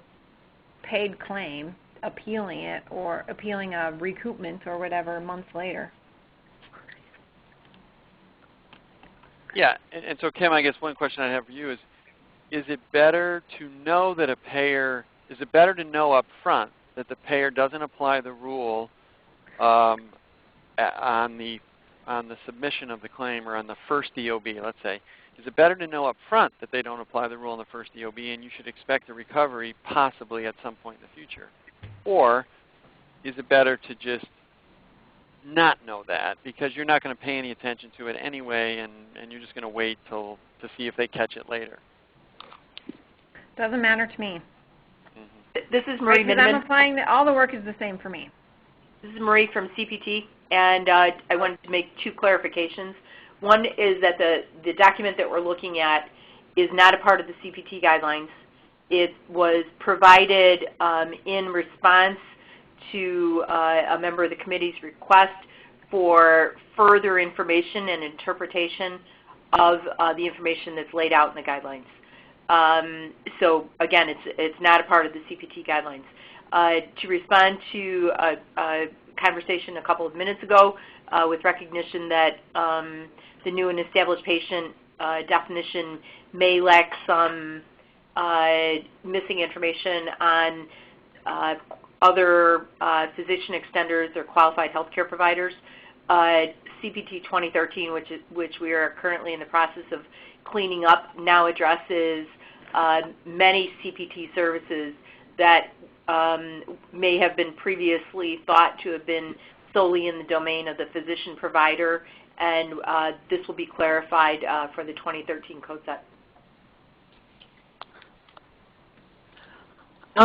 paid claim, appealing it, or appealing a recoupment or whatever months later. Yeah, and so Kim, I guess one question I have for you is it better to know that is it better to know up front that the payer doesn't apply the rule on the submission of the claim, or on the first DOB, let's say? Is it better to know up front that they don't apply the rule on the first DOB and you should expect a recovery possibly at some point in the future? Or is it better to just not know that because you're not going to pay any attention to it anyway, and you're just going to wait to see if they catch it later? Doesn't matter to me. This is Marie Because I'm applying all the work is the same for me. This is Marie from CPT, and I wanted to make two clarifications. One is that the document that we're looking at is not a part of the CPT guidelines. It was provided in response to a member of the committee's request for further information and interpretation of the information that's laid out in the guidelines. So again, it's not a part of the CPT guidelines. To respond to a conversation a couple of minutes ago with recognition that the new and established patient definition may lack some missing information on other physician extenders or qualified healthcare providers. CPT 2013, which we are currently in the process of cleaning up, now addresses many CPT services that may have been previously thought to have been solely in the domain of the physician provider, and this will be clarified for the 2013 code set.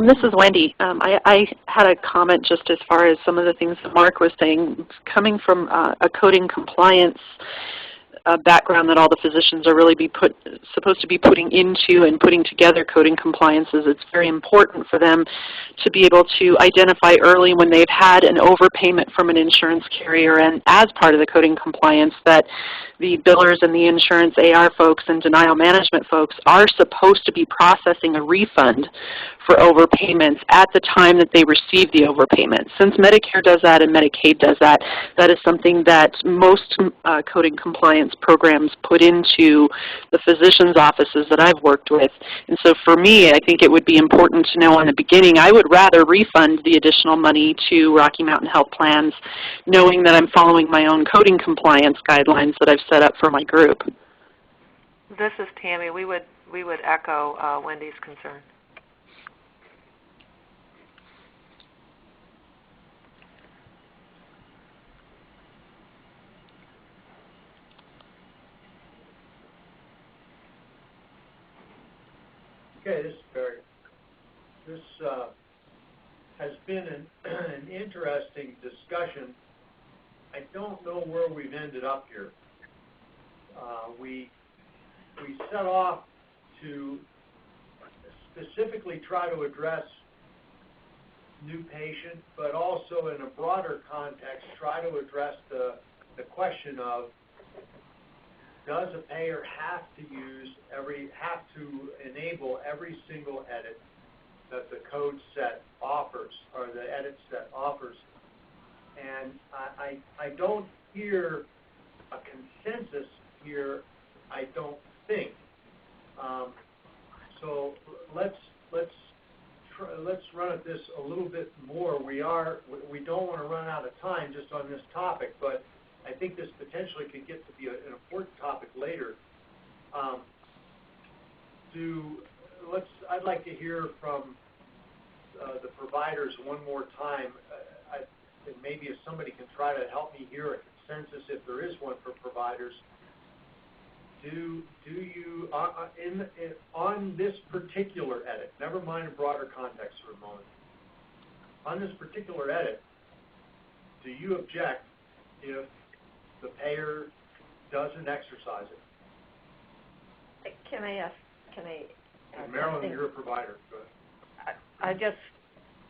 This is Wendy. I had a comment just as far as some of the things that Mark was saying. Coming from a coding compliance background that all the physicians are really supposed to be putting into and putting together coding compliances, it's very important for them to be able to identify early when they've had an overpayment from an insurance carrier, and as part of the coding compliance that the billers and the insurance AR folks and denial management folks are supposed to be processing a refund for overpayments at the time that they receive the overpayment. Since Medicare does that and Medicaid does that, that is something that most coding compliance programs put into the physicians' offices that I've worked with. And so for me, I think it would be important to know in the beginning, I would rather refund the additional money to Rocky Mountain Health Plans knowing that I'm following my own coding compliance guidelines that I've set up for my group. This is Tammy. We would echo Wendy's concern. Okay, this is Barry. This has been an interesting discussion. I don't know where we've ended up here. We set off to specifically try to address new patient, but also in a broader context, try to address the question of, does a payer have to enable every single edit that the code set offers, or the edit set offers? And I don't hear a consensus here, I don't think. So let's run at this a little bit more. We don't want to run out of time just on this topic, but I think this potentially could get to be an important topic later. I'd like to hear from the providers one more time, and maybe if somebody can try to help me hear a consensus, if there is one for providers. Do you, on this particular edit, never mind a broader context for a moment, on this particular edit, do you object if the payer doesn't exercise it? Can I ask Marilyn, you're a provider. Go ahead.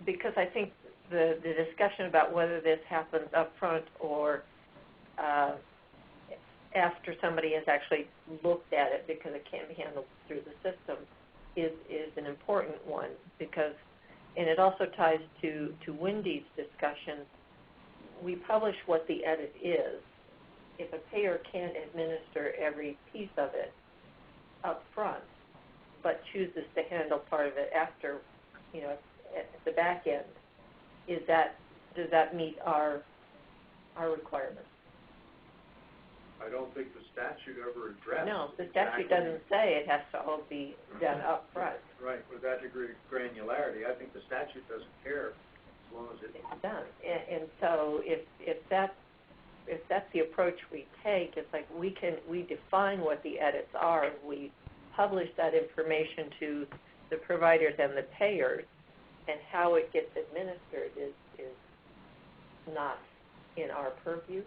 Because I think the discussion about whether this happens up front or after somebody has actually looked at it, because it can't be handled through the system, is an important one, because, and it also ties to Wendy's discussion. We publish what the edit is. If a payer can't administer every piece of it up front, but chooses to handle part of it after, at the back end, does that meet our requirements? I don't think the statute ever addressed. No, the statute doesn't say it has to all be done up front. Right, with that degree of granularity, I think the statute doesn't care as long as it's done. And so if that's the approach we take, it's like we define what the edits are, and we publish that information to the providers and the payers, and how it gets administered is not in our purview,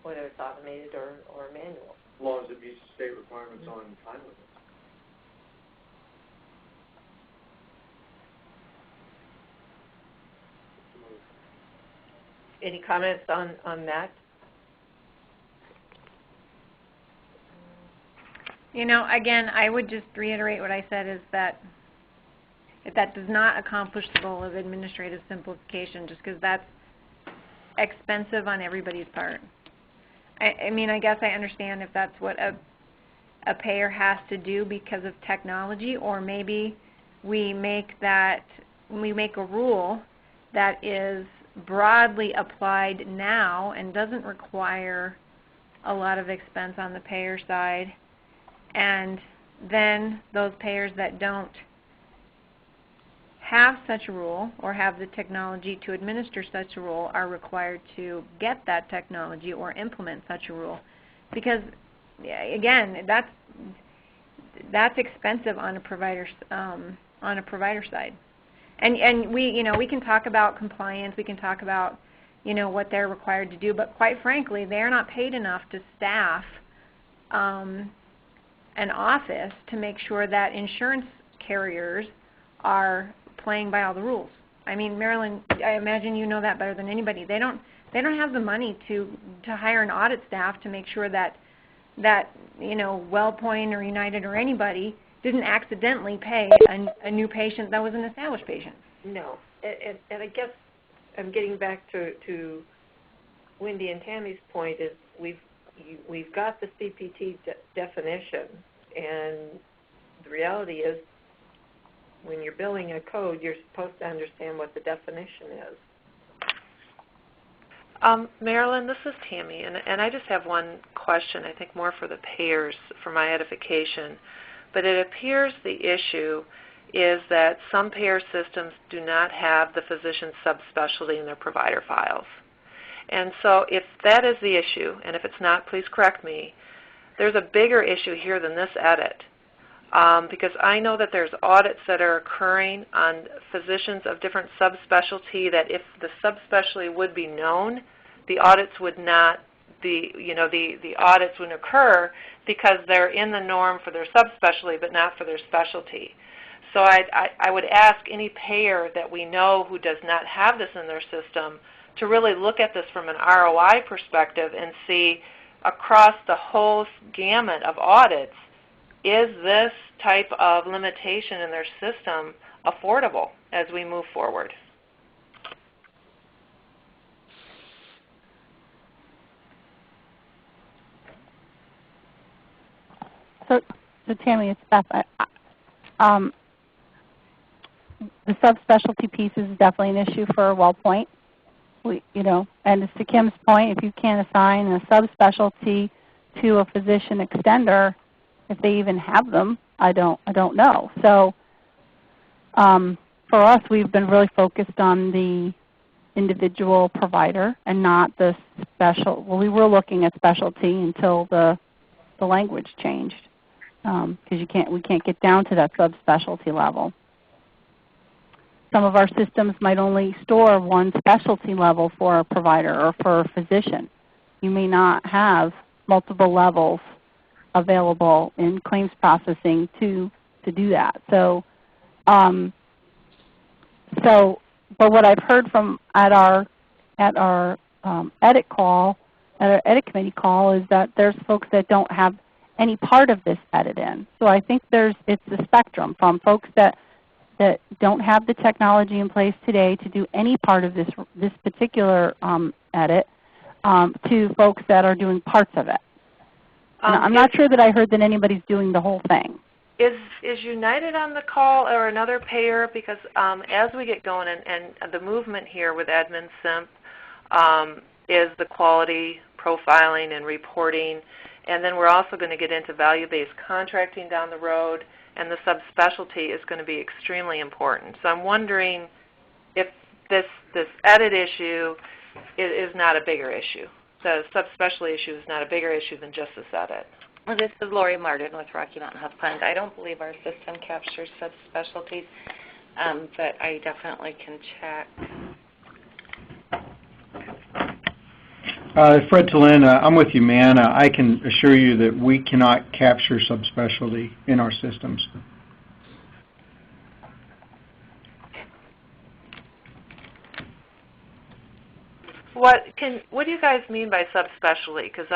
whether it's automated or manual. as long as it meets the state requirements on time limits. Any comments on that? Again, I would just reiterate what I said, is that if that does not accomplish the goal of administrative simplification, just because that's expensive on everybody's part. I guess I understand if that's what a payer has to do because of technology, or maybe we make a rule that is broadly applied now and doesn't require a lot of expense on the payer side, and then those payers that don't have such a rule or have the technology to administer such a rule are required to get that technology or implement such a rule, because again, that's expensive on a provider side. And we can talk about compliance, we can talk about what they're required to do, but quite frankly, they're not paid enough to staff an office to make sure that insurance carriers are playing by all the rules. Marilyn, I imagine you know that better than anybody. They don't have the money to hire an audit staff to make sure that WellPoint or United or anybody didn't accidentally pay a new patient that was an established patient. No, and I guess I'm getting back to Wendy and Tammy's point is we've got the CPT definition, and the reality is when you're billing a code, you're supposed to understand what the definition is. Marilyn, this is Tammy, and I just have one question, I think more for the payers, for my edification. But it appears the issue is that some payer systems do not have the physician subspecialty in their provider files. And so if that is the issue, and if it's not, please correct me, there's a bigger issue here than this edit. Because I know that there's audits that are occurring on physicians of different subspecialty that if the subspecialty would be known, the audits would not be, the audits wouldn't occur because they're in the norm for their subspecialty but not for their specialty. So I would ask any payer that we know who does not have this in their system to really look at this from an ROI perspective and see across the whole gamut of audits, is this type of limitation in their system affordable as we move forward? So Tammy, it's Beth. The subspecialty piece is definitely an issue for WellPoint. And to Kim's point, if you can't assign a subspecialty to a physician extender, if they even have them, I don't know. So for us, we've been really focused on the individual provider and not the special. Well, we were looking at specialty until the language changed, because we can't get down to that subspecialty level. Some of our systems might only store one specialty level for a provider or for a physician. You may not have multiple levels available in claims processing to do that. But what I've heard from at our edit call at our edit committee call is that there's folks that don't have any part of this edit in. So I think it's a spectrum from folks that don't have the technology in place today to do any part of this particular edit to folks that are doing parts of it. And I'm not sure that I heard that anybody's doing the whole thing. Is United on the call or another payer? Because as we get going, and the movement here with Admin Simp is the quality profiling and reporting, and then we're also going to get into value-based contracting down the road, and the subspecialty is going to be extremely important. So I'm wondering if this edit issue is not a bigger issue. The subspecialty issue is not a bigger issue than just this edit. Well, this is Lori Martin with Rocky Mountain Health Fund. I don't believe our system captures subspecialties, but I definitely can check. Fred Tallinn, I'm with you, man. I can assure you that we cannot capture subspecialty in our systems. What do you guys mean by subspecialty? Because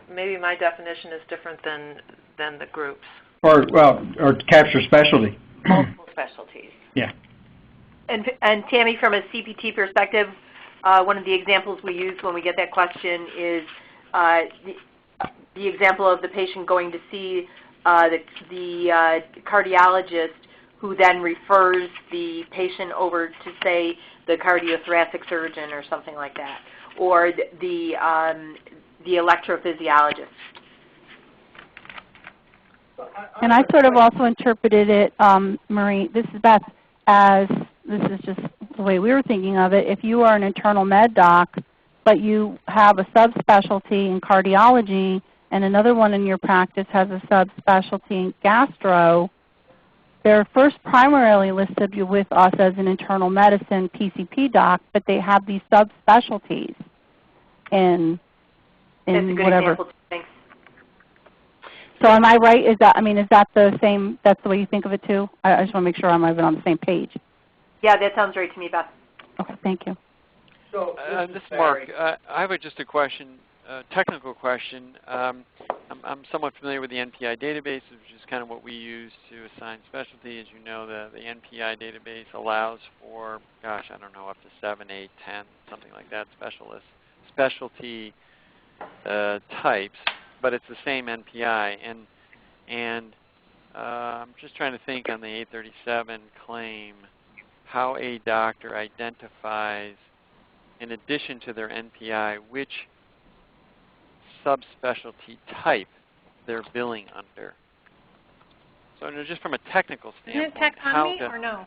maybe my definition is different than the groups. Or capture specialty. Multiple specialties. Yeah. And Tammy, from a CPT perspective, one of the examples we use when we get that question is the example of the patient going to see the cardiologist, who then refers the patient over to, say, the cardiothoracic surgeon or something like that, or the electrophysiologist. And I sort of also interpreted it, Marie, this is Beth, as this is just the way we were thinking of it. If you are an internal med doc, but you have a subspecialty in cardiology and another one in your practice has a subspecialty in gastro, they're first primarily listed with us as an internal medicine PCP doc, but they have these subspecialties in That's a good whatever. example. Thanks. So am I right? Is that the same? That's the way you think of it too? I just want to make sure I'm even on the same page. Yeah, that sounds right to me, Beth. Okay, thank you. So this is Mark. I have just a question, technical question. I'm somewhat familiar with the NPI database, which is kind of what we use to assign specialty. As you know, the NPI database allows for, gosh, I don't know, up to 7, 8, 10, something like that, specialty types, but it's the same NPI. And I'm just trying to think on the 837 claim how a doctor identifies, in addition to their NPI, which subspecialty type they're billing under. So just from a technical standpoint, Isn't it taxonomy or no?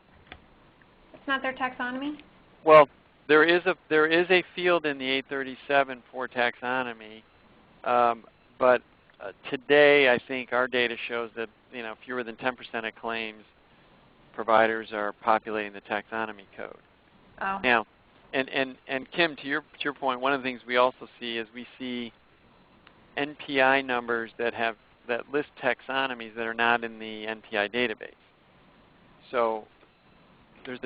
It's not their taxonomy? Well, there is a field in the 837 for taxonomy, but today I think our data shows that fewer than 10% of claims providers are populating the taxonomy code. Oh. Now, and Kim, to your point, one of the things we also see is we see NPI numbers that list taxonomies that are not in the NPI database. So there's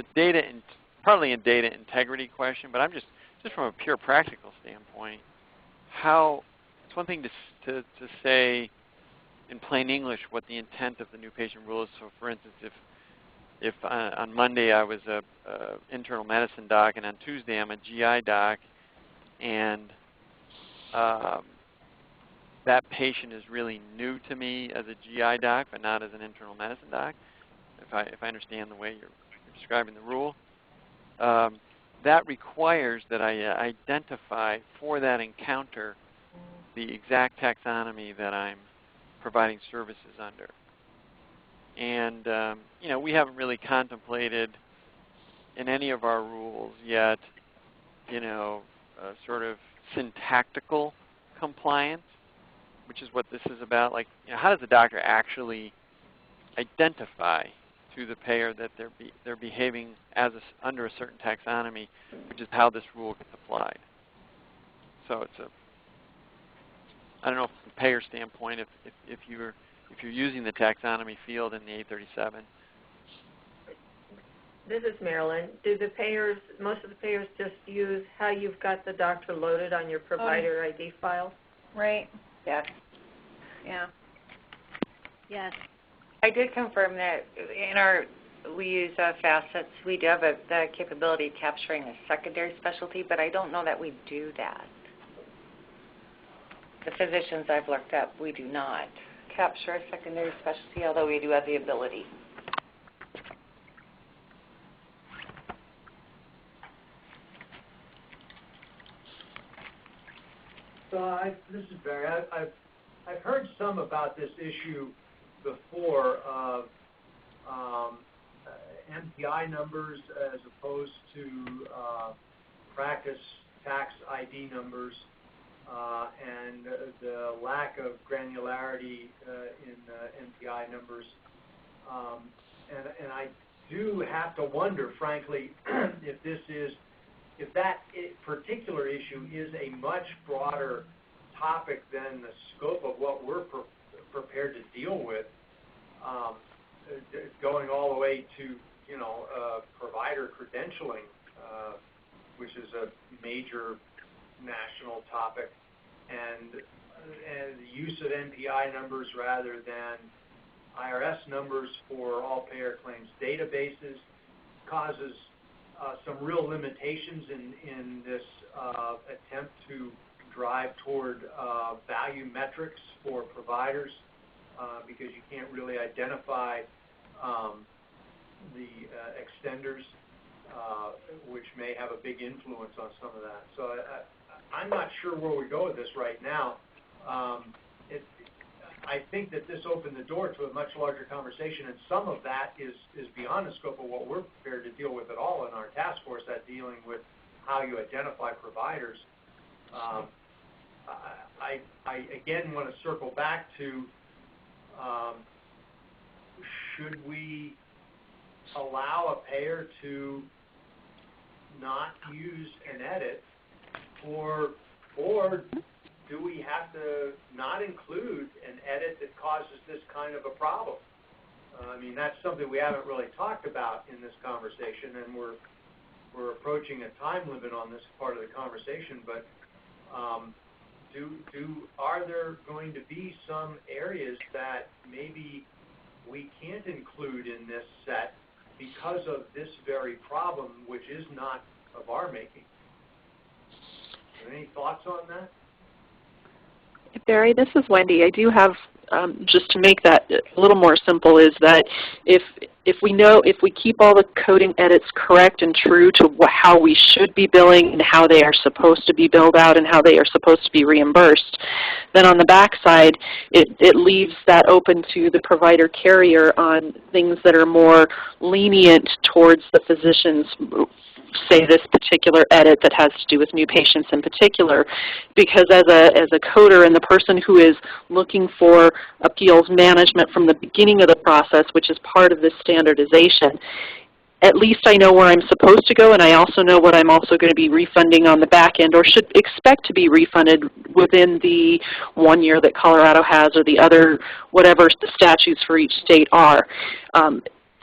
partly a data integrity question, but I'm just from a pure practical standpoint, it's one thing to say in plain English what the intent of the new patient rule is. So for instance, if on Monday I was a internal medicine doc and on Tuesday I'm a GI doc, and that patient is really new to me as a GI doc, but not as an internal medicine doc, if I understand the way you're describing the rule, that requires that I identify for that encounter the exact taxonomy that I'm providing services under. And we haven't really contemplated in any of our rules yet, sort of syntactical compliance, which is what this is about. Like, how does the doctor actually identify to the payer that they're behaving under a certain taxonomy, which is how this rule gets applied. So I don't know from a payer standpoint if you're using the taxonomy field in the 837. This is Marilyn. Do the payers, most of the payers just use how you've got the doctor loaded on your provider ID file? Right. Yes. Yeah. Yes. I did confirm that we use facets. We do have the capability of capturing a secondary specialty, but I don't know that we do that. The physicians I've looked up, we do not capture a secondary specialty, although we do have the ability. So this is Barry. I've heard some about this issue before of MPI numbers as opposed to practice tax ID numbers, and the lack of granularity in MPI numbers. And I do have to wonder, frankly, if that particular issue is a much broader topic than the scope of what we're prepared to deal with, going all the way to, provider credentialing, which is a major national topic, and the use of MPI numbers rather than IRS numbers for all payer claims databases causes some real limitations in this attempt to drive toward value metrics for providers, because you can't really identify the extenders, which may have a big influence on some of that. So I'm not sure where we go with this right now. I think that this opened the door to a much larger conversation, and some of that is beyond the scope of what we're prepared to deal with at all in our task force, that dealing with how you identify providers. I again want to circle back to, should we allow a payer to not use an edit, or do we have to not include an edit that causes this kind of a problem? I mean, that's something we haven't really talked about in this conversation, and we're approaching a time limit on this part of the conversation, but are there going to be some areas that maybe we can't include in this set because of this very problem, which is not of our making? Are there any thoughts on that? Barry, this is Wendy. I do have, just to make that a little more simple, is that if we keep all the coding edits correct and true to how we should be billing and how they are supposed to be billed out and how they are supposed to be reimbursed, then on the backside it leaves that open to the provider carrier on things that are more lenient towards the physician's, say, this particular edit that has to do with new patients in particular, because as a coder and the person who is looking for appeals management from the beginning of the process, which is part of this standardization, at least I know where I'm supposed to go, and I also know what I'm also going to be refunding on the back end, or should expect to be refunded within the 1 year that Colorado has, or the other, whatever the statutes for each state are.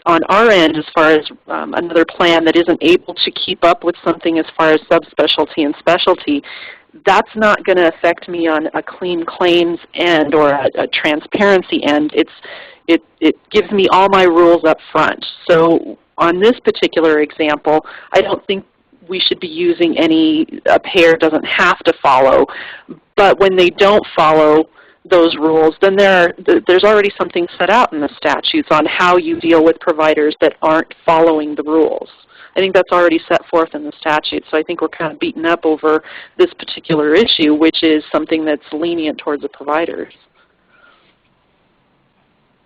On our end, as far as another plan that isn't able to keep up with something as far as subspecialty and specialty, that's not going to affect me on a clean claims end or a transparency end. It gives me all my rules up front. So on this particular example, I don't think we should be using a payer doesn't have to follow. But when they don't follow those rules, then there's already something set out in the statutes on how you deal with providers that aren't following the rules. I think that's already set forth in the statute, so I think we're kind of beaten up over this particular issue, which is something that's lenient towards the providers.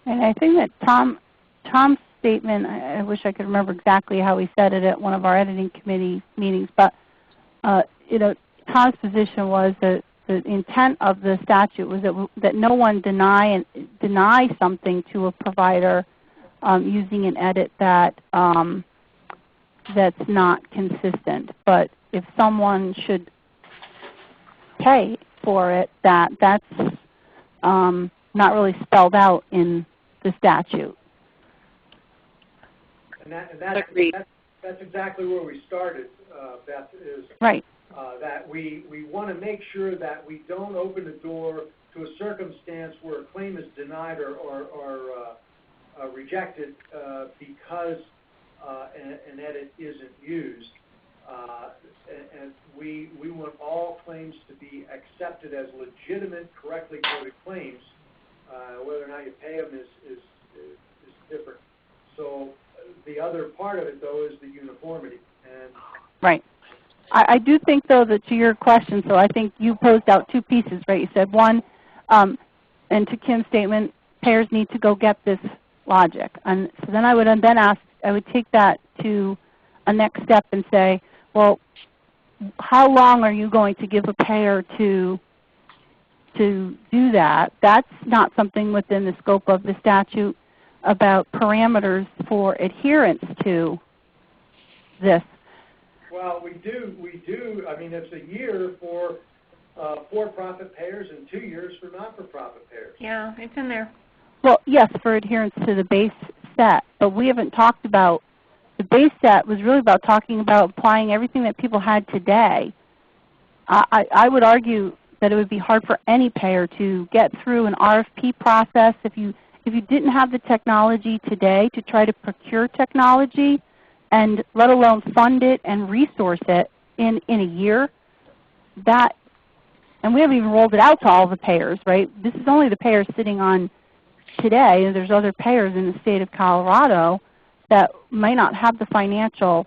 And I think that Tom's statement, I wish I could remember exactly how he said it at one of our editing committee meetings, but Tom's position was that the intent of the statute was that no one deny something to a provider using an edit that's not consistent. But if someone should pay for it, that's not really spelled out in the statute. Agreed. That's exactly where we started, Beth, is Right. that we want to make sure that we don't open the door to a circumstance where a claim is denied or rejected because an edit isn't used. And we want all claims to be accepted as legitimate, correctly coded claims. Whether or not you pay them is different. So the other part of it, though, is the uniformity. And right. I do think, though, that to your question, so I think you posed out two pieces, right? You said one, and to Kim's statement, payers need to go get this logic. And so then I would take that to a next step and say, well, how long are you going to give a payer to do that? That's not something within the scope of the statute about parameters for adherence to this. Well, we do. I mean, it's a year for for-profit payers and 2 years for not-for-profit payers. Yeah, it's in there. Well, yes, for adherence to the base set, but we haven't talked about the base set. Was really about talking about applying everything that people had today. I would argue that it would be hard for any payer to get through an RFP process if you didn't have the technology today to try to procure technology, and let alone fund it and resource it in a year. And we haven't even rolled it out to all the payers, right? This is only the payers sitting on today, and there's other payers in the state of Colorado that might not have the financial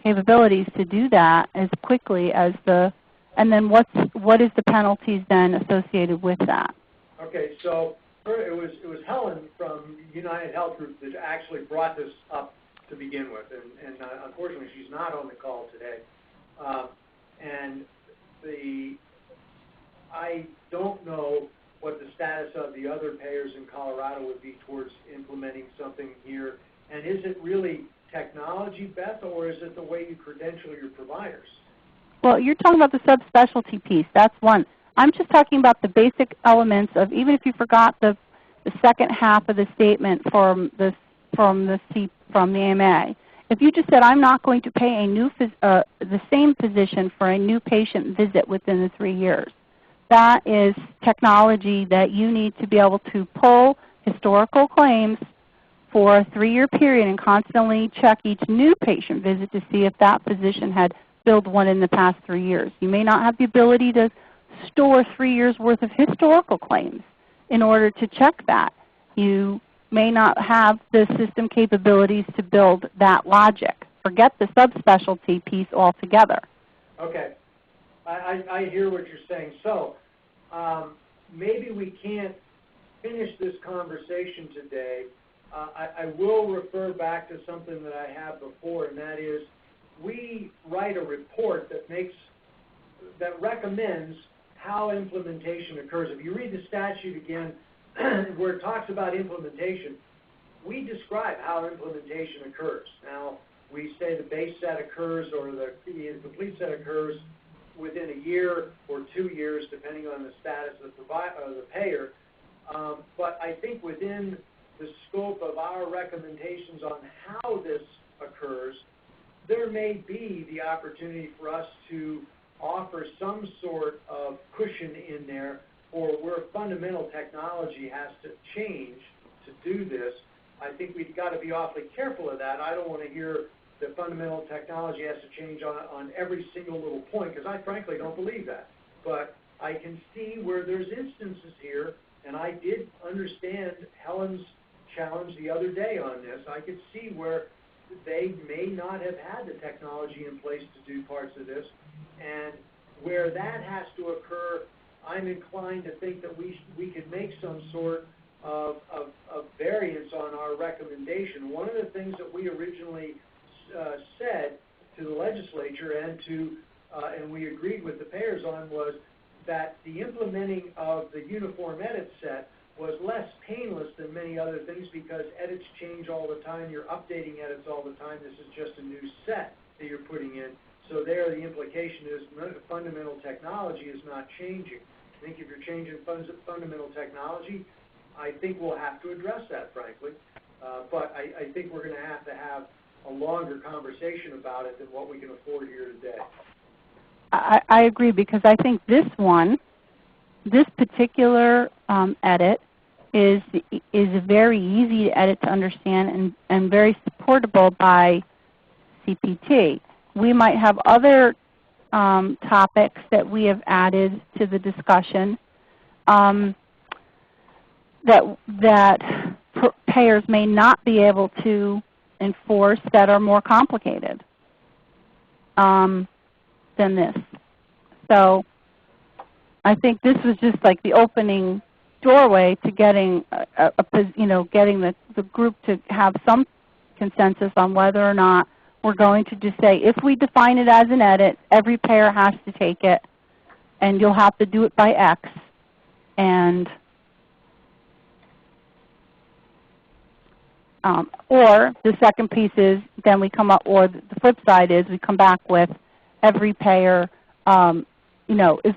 capabilities to do that as quickly as and then what is the penalties then associated with that? Okay, so it was Helen from United Health Group that actually brought this up to begin with, and unfortunately she's not on the call today. I don't know what the status of the other payers in Colorado would be towards implementing something here. And is it really technology, Beth, or is it the way you credential your providers? Well, you're talking about the subspecialty piece. That's one. I'm just talking about the basic elements of, even if you forgot the second half of the statement from the AMA. If you just said, I'm not going to pay the same physician for a new patient visit within the 3 years, that is technology that you need to be able to pull historical claims for a 3-year period and constantly check each new patient visit to see if that physician had billed one in the past 3 years. You may not have the ability to store 3 years' worth of historical claims in order to check that. You may not have the system capabilities to build that logic. Forget the subspecialty piece altogether. Okay. I hear what you're saying. So maybe we can't finish this conversation today. I will refer back to something that I have before, and that is we write a report that recommends how implementation occurs. If you read the statute again, where it talks about implementation, we describe how implementation occurs. Now, we say the base set occurs or the complete set occurs within a year or 2 years, depending on the status of the payer. But I think within the scope of our recommendations on how this occurs, there may be the opportunity for us to offer some sort of cushion in there or where fundamental technology has to change to do this. I think we've got to be awfully careful of that. I don't want to hear that fundamental technology has to change on every single little point, because I frankly don't believe that. But I can see where there's instances here, and I did understand Helen's challenge the other day on this. I could see where they may not have had the technology in place to do parts of this, and where that has to occur, I'm inclined to think that we could make some sort of variance on our recommendation. One of the things that we originally said to the legislature and we agreed with the payers on was that the implementing of the uniform edit set was less painless than many other things because edits change all the time. You're updating edits all the time. This is just a new set that you're putting in. So there the implication is fundamental technology is not changing. I think if you're changing fundamental technology, I think we'll have to address that, frankly. But I think we're going to have a longer conversation about it than what we can afford here today. I agree, because I think this particular edit is very easy to edit to understand and very supportable by CPT. We might have other topics that we have added to the discussion that payers may not be able to enforce that are more complicated than this. So I think this was just like the opening doorway to getting getting the group to have some consensus on whether or not we're going to just say, if we define it as an edit, every payer has to take it, and you'll have to do it by X. And or the second piece is then we come up, or the flip side is we come back with every payer, as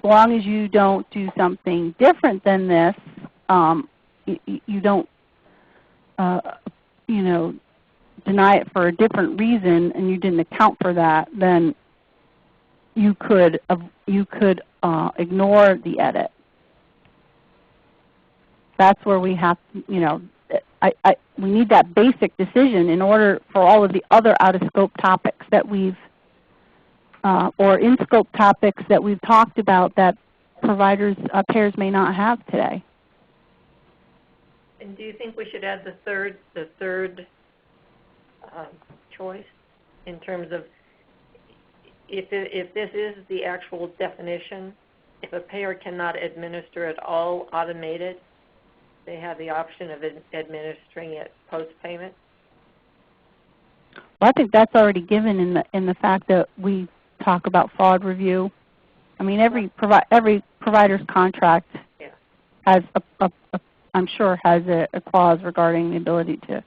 long as you don't do something different than this, you don't, deny it for a different reason, and you didn't account for that, then you could ignore the edit. That's where we have, we need that basic decision in order for all of the other out-of-scope topics that we've, or in-scope topics that we've talked about that payers may not have today. And do you think we should add the third choice in terms of if this is the actual definition, if a payer cannot administer it all automated, they have the option of administering it post-payment? Well, I think that's already given in the fact that we talk about fraud review. I mean, every provider's contract has I'm sure has a clause regarding the ability to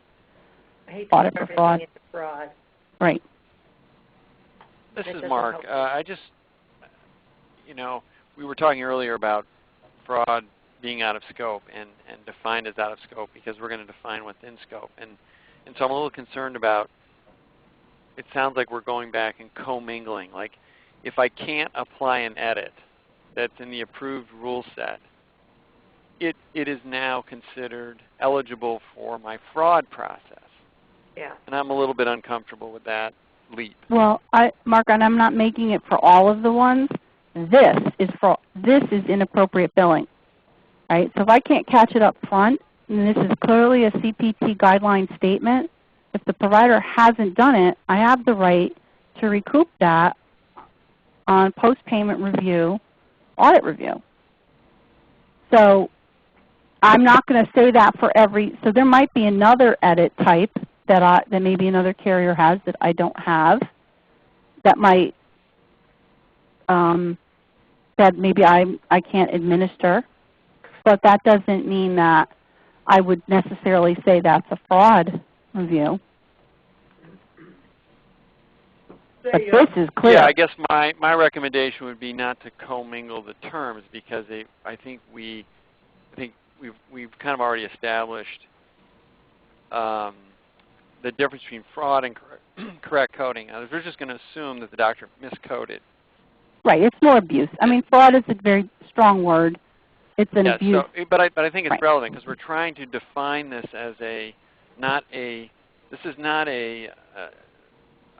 audit for fraud. Fraud. Right. This is Mark. We were talking earlier about fraud being out of scope and defined as out of scope because we're going to define what's in scope. And so I'm a little concerned about, it sounds like we're going back and commingling. Like if I can't apply an edit that's in the approved rule set, it is now considered eligible for my fraud process. Yeah. And I'm a little bit uncomfortable with that leap. Well, Mark, and I'm not making it for all of the ones. This is inappropriate billing. Right? So if I can't catch it up front, and this is clearly a CPT guideline statement, if the provider hasn't done it, I have the right to recoup that on post-payment review, audit review. So I'm not going to say that for every, so there might be another edit type that maybe another carrier has that I don't have, that might, that maybe I can't administer. But that doesn't mean that I would necessarily say that's a fraud review. But this is clear. Yeah, I guess my recommendation would be not to commingle the terms because I think we've kind of already established the difference between fraud and correct coding. Now, if we're just going to assume that the doctor miscoded. Right, it's more abuse. I mean, fraud is a very strong word. It's an abuse. So, but I think it's relevant because we're trying to define this as this is not a,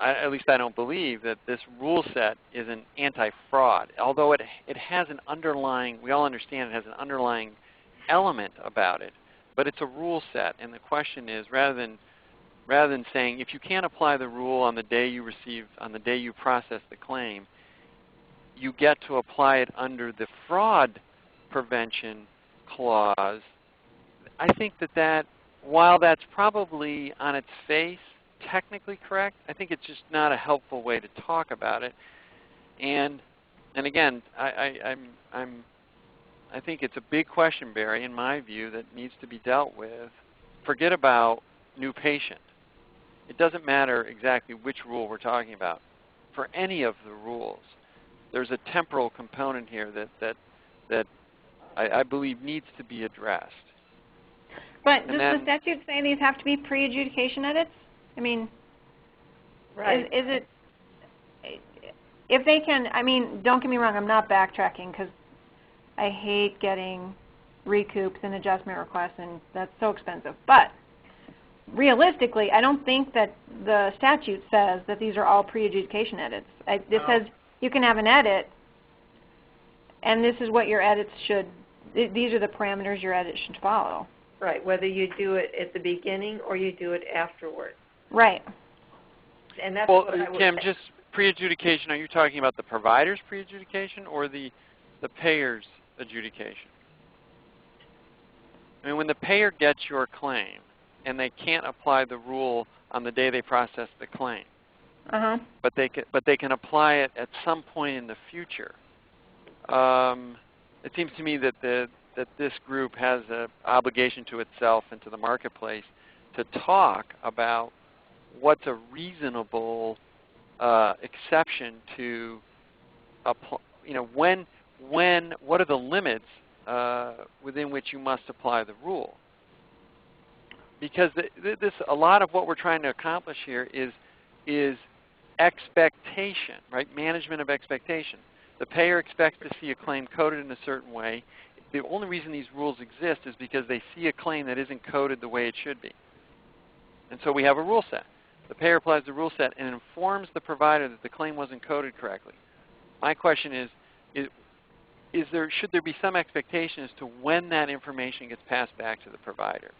at least I don't believe that this rule set is an anti-fraud, although it has an underlying, we all understand it has an underlying element about it, but it's a rule set, and the question is, rather than saying if you can't apply the rule on the day you process the claim, you get to apply it under the fraud prevention clause. I think that while that's probably on its face technically correct, I think it's just not a helpful way to talk about it. And again, I think it's a big question, Barry, in my view, that needs to be dealt with. Forget about new patient. It doesn't matter exactly which rule we're talking about. For any of the rules, there's a temporal component here that I believe needs to be addressed. But And does then- the statute say these have to be pre-adjudication edits? I mean, Right. is it, if they can, I mean, don't get me wrong, I'm not backtracking because I hate getting recoups and adjustment requests, and that's so expensive. But realistically, I don't think that the statute says that these are all pre-adjudication edits. It No. says you can have an edit, and this is what your edits should, these are the parameters your edit should follow. Right, whether you do it at the beginning or you do it afterward. Right. And that's Well, what I would Kim, say. just pre-adjudication, are you talking about the provider's pre-adjudication or the payer's adjudication? I mean, when the payer gets your claim and they can't apply the rule on the day they process the claim, Uh-huh. but they can apply it at some point in the future. It seems to me that that this group has an obligation to itself and to the marketplace to talk about what's a reasonable exception to, what are the limits within which you must apply the rule? Because a lot of what we're trying to accomplish here is expectation, right? Management of expectation. The payer expects to see a claim coded in a certain way. The only reason these rules exist is because they see a claim that isn't coded the way it should be. And so we have a rule set. The payer applies the rule set and informs the provider that the claim wasn't coded correctly. My question is should there be some expectation as to when that information gets passed back to the provider?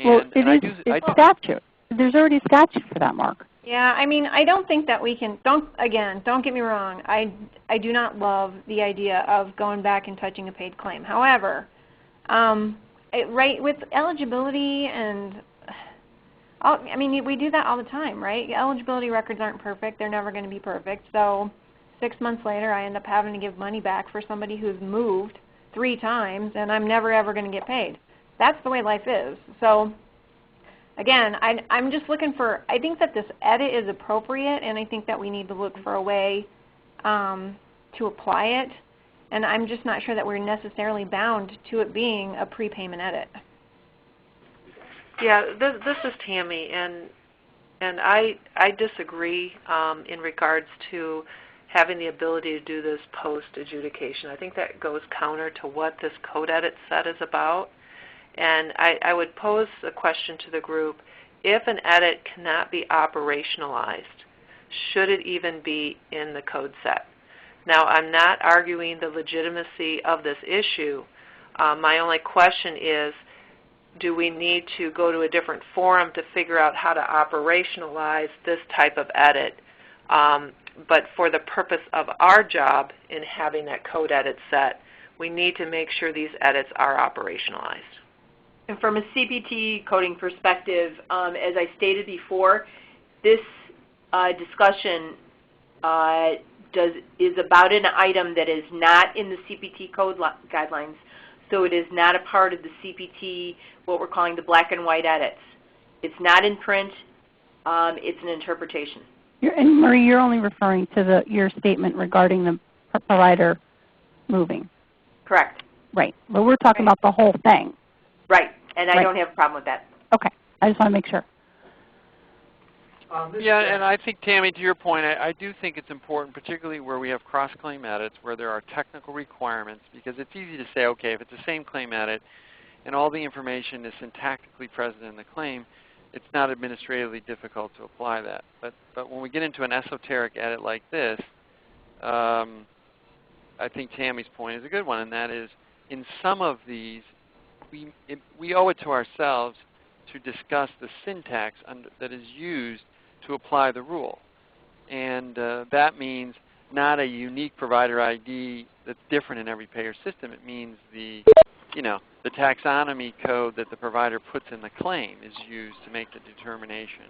Well, And it's statute. There's already a statute for that, Mark. Yeah, I mean, I don't think that we can, don't get me wrong, I do not love the idea of going back and touching a paid claim. However, right, with eligibility and, I mean, we do that all the time, right? Eligibility records aren't perfect. They're never going to be perfect. So 6 months later, I end up having to give money back for somebody who's moved 3 times, and I'm never, ever going to get paid. That's the way life is. So again, I'm just looking for, I think that this edit is appropriate, and I think that we need to look for a way to apply it. And I'm just not sure that we're necessarily bound to it being a prepayment edit. Yeah, this is Tammy, and I disagree in regards to having the ability to do this post-adjudication. I think that goes counter to what this code edit set is about. And I would pose a question to the group. If an edit cannot be operationalized, should it even be in the code set? Now, I'm not arguing the legitimacy of this issue. My only question is, do we need to go to a different forum to figure out how to operationalize this type of edit? But for the purpose of our job in having that code edit set, we need to make sure these edits are operationalized. And from a CPT coding perspective, as I stated before, this discussion is about an item that is not in the CPT code guidelines, so it is not a part of the CPT, what we're calling the black and white edits. It's not in print. It's an interpretation. And Marie, you're only referring to your statement regarding the provider moving. Correct. Right. But we're talking about the whole thing. Right. And I Right. don't have a problem with that. Okay. I just want to make sure. Yeah, and I think, Tammy, to your point, I do think it's important, particularly where we have cross-claim edits, where there are technical requirements, because it's easy to say, okay, if it's the same claim edit and all the information is syntactically present in the claim, it's not administratively difficult to apply that. But when we get into an esoteric edit like this, I think Tammy's point is a good one, and that is, in some of these, we owe it to ourselves to discuss the syntax that is used to apply the rule. And that means not a unique provider ID that's different in every payer system. It means the taxonomy code that the provider puts in the claim is used to make the determination.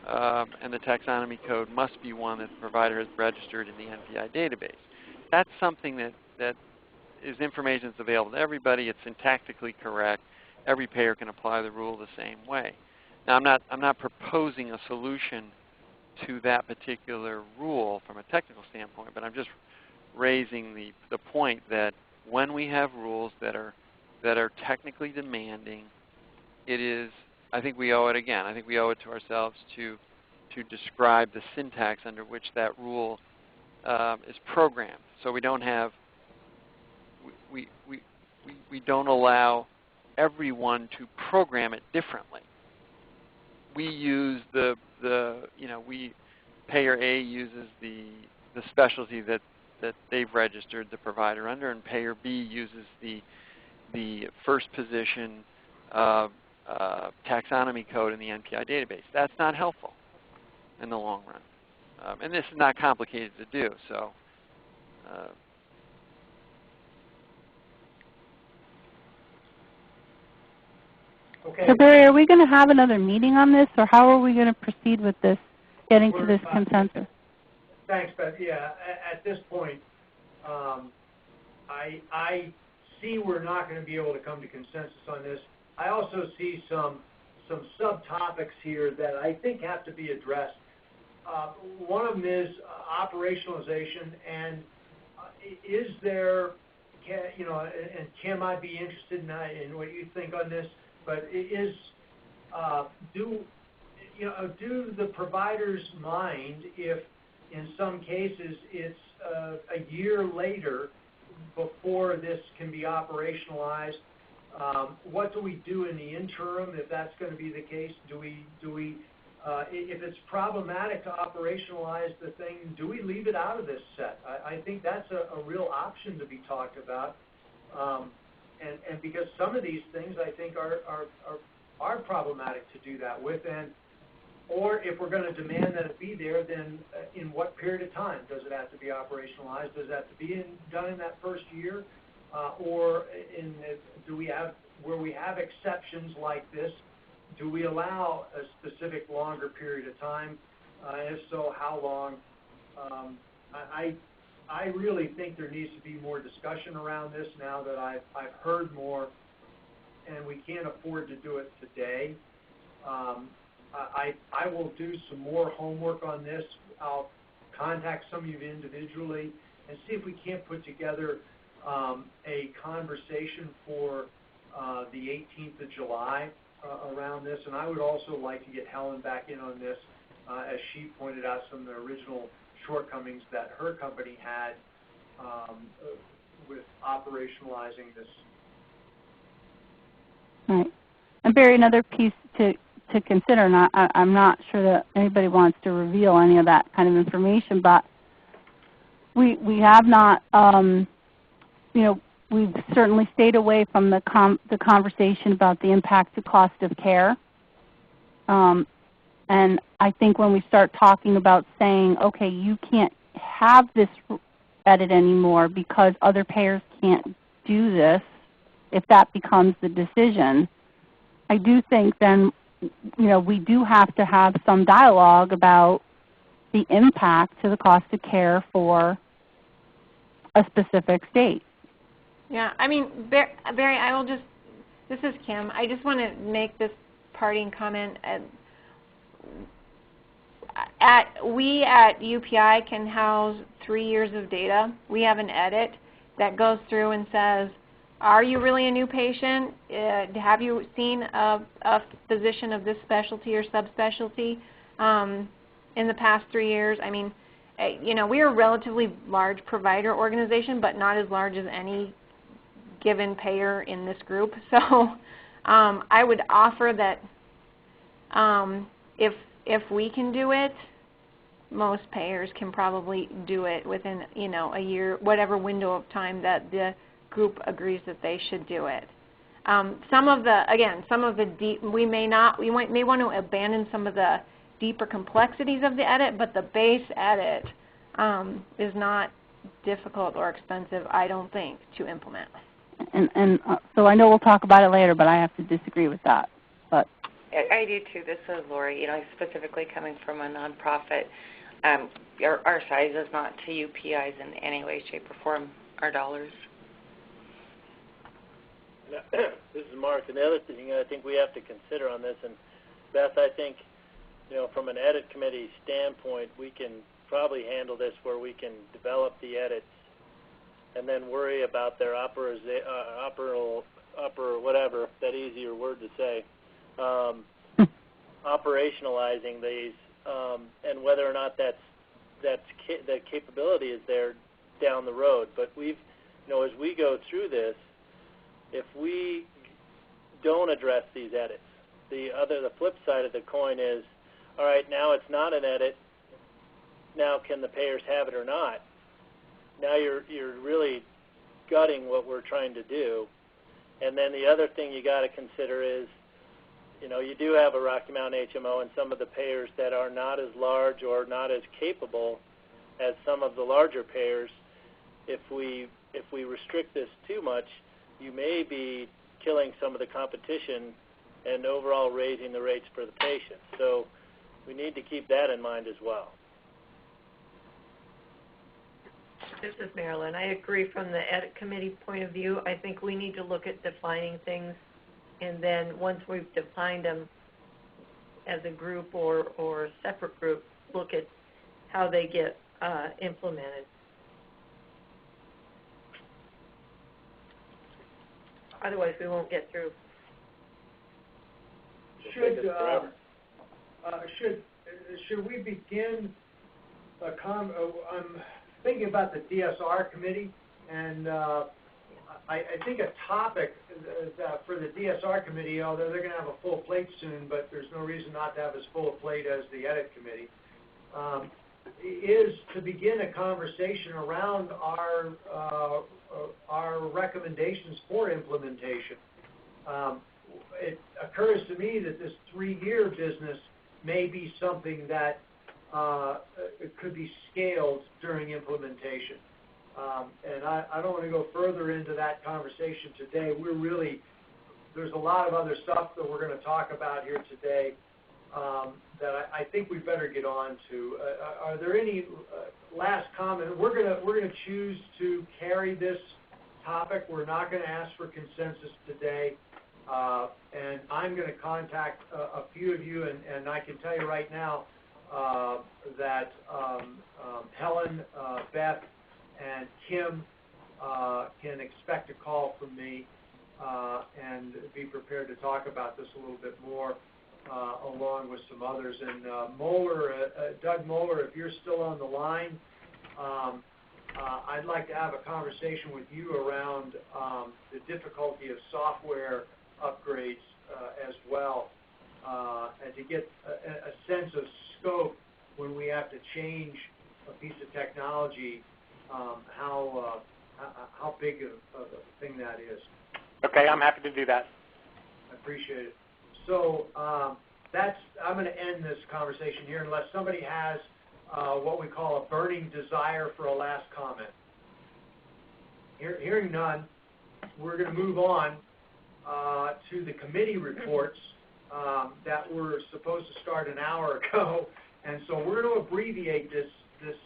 And the taxonomy code must be one that the provider has registered in the NPI database. That's something that is information that's available to everybody. It's syntactically correct. Every payer can apply the rule the same way. Now, I'm not proposing a solution to that particular rule from a technical standpoint, but I'm just raising the point that when we have rules that are technically demanding, it is, I think we owe it again. I think we owe it to ourselves to describe the syntax under which that rule is programmed. So we don't have, we don't allow everyone to program it differently. We use payer A uses the specialty that they've registered the provider under, and payer B uses the first position taxonomy code in the NPI database. That's not helpful in the long run. And this is not complicated to do, so Okay. So Barry, are we going to have another meeting on this, or how are we going to proceed with this, getting to this consensus? Thanks, Beth. Yeah, at this point, I see we're not going to be able to come to consensus on this. I also see some subtopics here that I think have to be addressed. One of them is operationalization, and is there, and Kim, I'd be interested in what you think on this, but do the providers mind if in some cases it's a year later before this can be operationalized? What do we do in the interim if that's going to be the case? Do we if it's problematic to operationalize the thing, do we leave it out of this set? I think that's a real option to be talked about. And because some of these things I think are problematic to do that with, or if we're going to demand that it be there, then in what period of time does it have to be operationalized? Does it have to be done in that first year, or do we have where we have exceptions like this? Do we allow a specific longer period of time? If so, how long? I really think there needs to be more discussion around this now that I've heard more, and we can't afford to do it today. I will do some more homework on this. I'll contact some of you individually and see if we can't put together a conversation for the 18th of July around this. And I would also like to get Helen back in on this, as she pointed out some of the original shortcomings that her company had with operationalizing this. Right. And Barry, another piece to consider, and I'm not sure that anybody wants to reveal any of that kind of information, but we have not, we've certainly stayed away from the conversation about the impact to cost of care. And I think when we start talking about saying, okay, you can't have this edit anymore because other payers can't do this, if that becomes the decision, I do think then, we do have to have some dialogue about the impact to the cost of care for a specific state. Yeah, I mean, Barry, I will just, this is Kim. I just want to make this parting comment. We at UPI can house 3 years of data. We have an edit that goes through and says, are you really a new patient? Have you seen a physician of this specialty or subspecialty in the past 3 years? I mean, we are a relatively large provider organization, but not as large as any given payer in this group. So I would offer that if we can do it, most payers can probably do it within a year, whatever window of time that the group agrees that they should do it. Some of the deep, we may want to abandon some of the deeper complexities of the edit, but the base edit is not difficult or expensive, I don't think, to implement. And so I know we'll talk about it later, but I have to disagree with that. But I do too. This is Lori. Specifically coming from a nonprofit, our size is not to UPIs in any way, shape, or form. Our dollars. This is Mark. And the other thing I think we have to consider on this, and Beth, I think, from an edit committee standpoint, we can probably handle this where we can develop the edits and then worry about their whatever, that easier word to say, operationalizing these, and whether or not that capability is there down the road. But as we go through this, if we don't address these edits, the flip side of the coin is, all right, now it's not an edit. Now can the payers have it or not? Now you're really gutting what we're trying to do. And then the other thing you got to consider is, you do have a Rocky Mountain HMO and some of the payers that are not as large or not as capable as some of the larger payers. If we restrict this too much, you may be killing some of the competition and overall raising the rates for the patient. So we need to keep that in mind as well. This is Marilyn. I agree from the edit committee point of view. I think we need to look at defining things, and then once we've defined them as a group or a separate group, look at how they get implemented. Otherwise, we won't get through. Should we begin I'm thinking about the DSR committee, and I think a topic for the DSR committee, although they're going to have a full plate soon, but there's no reason not to have as full a plate as the edit committee, is to begin a conversation around our recommendations for implementation. It occurs to me that this 3-year business may be something that it could be scaled during implementation. And I don't want to go further into that conversation today. There's a lot of other stuff that we're going to talk about here today that I think we better get on to. Are there any last comment? We're going to choose to carry this topic. We're not going to ask for consensus today. And I'm going to contact a few of you, and I can tell you right now that Helen, Beth, and Kim can expect a call from me and be prepared to talk about this a little bit more along with some others. And Doug Moeller, if you're still on the line, I'd like to have a conversation with you around the difficulty of software upgrades as well, and to get a sense of scope when we have to change a piece of technology, how big of a thing that is. Okay, I'm happy to do that. I appreciate it. So I'm going to end this conversation here unless somebody has what we call a burning desire for a last comment. Hearing none, we're going to move on to the committee reports that were supposed to start an hour ago, and so we're going to abbreviate this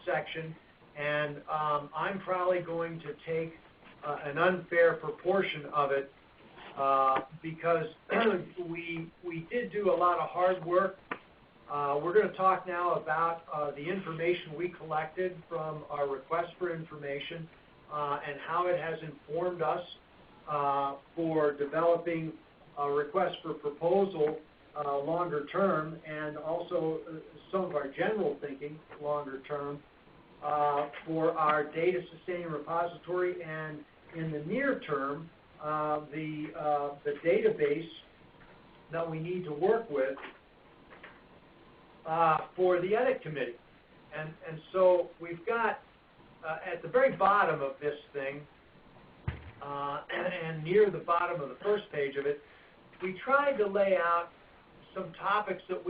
section, and I'm probably going to take an unfair proportion of it because we did do a lot of hard work. We're going to talk now about the information we collected from our request for information and how it has informed us for developing a request for proposal longer term, and also some of our general thinking longer term for our data sustaining repository, and in the near term, the database that we need to work with for the edit committee. And so we've got at the very bottom of this thing, and near the bottom of the first page of it, we tried to lay out some topics that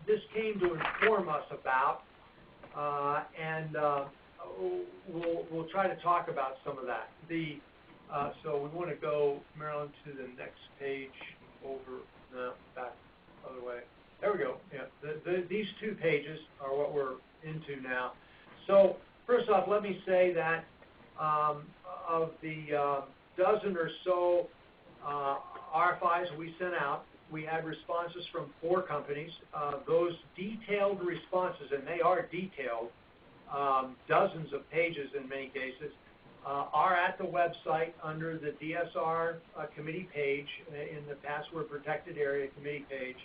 this came to inform us about, and we'll try to talk about some of that. So we want to go, Marilyn, to the next page back the other way. There we go. Yeah, these 2 pages are what we're into now. So first off, let me say that of the dozen or so RFIs we sent out, we had responses from 4 companies. Those detailed responses, and they are detailed, dozens of pages in many cases, are at the website under the DSR committee page, in the password protected area committee page.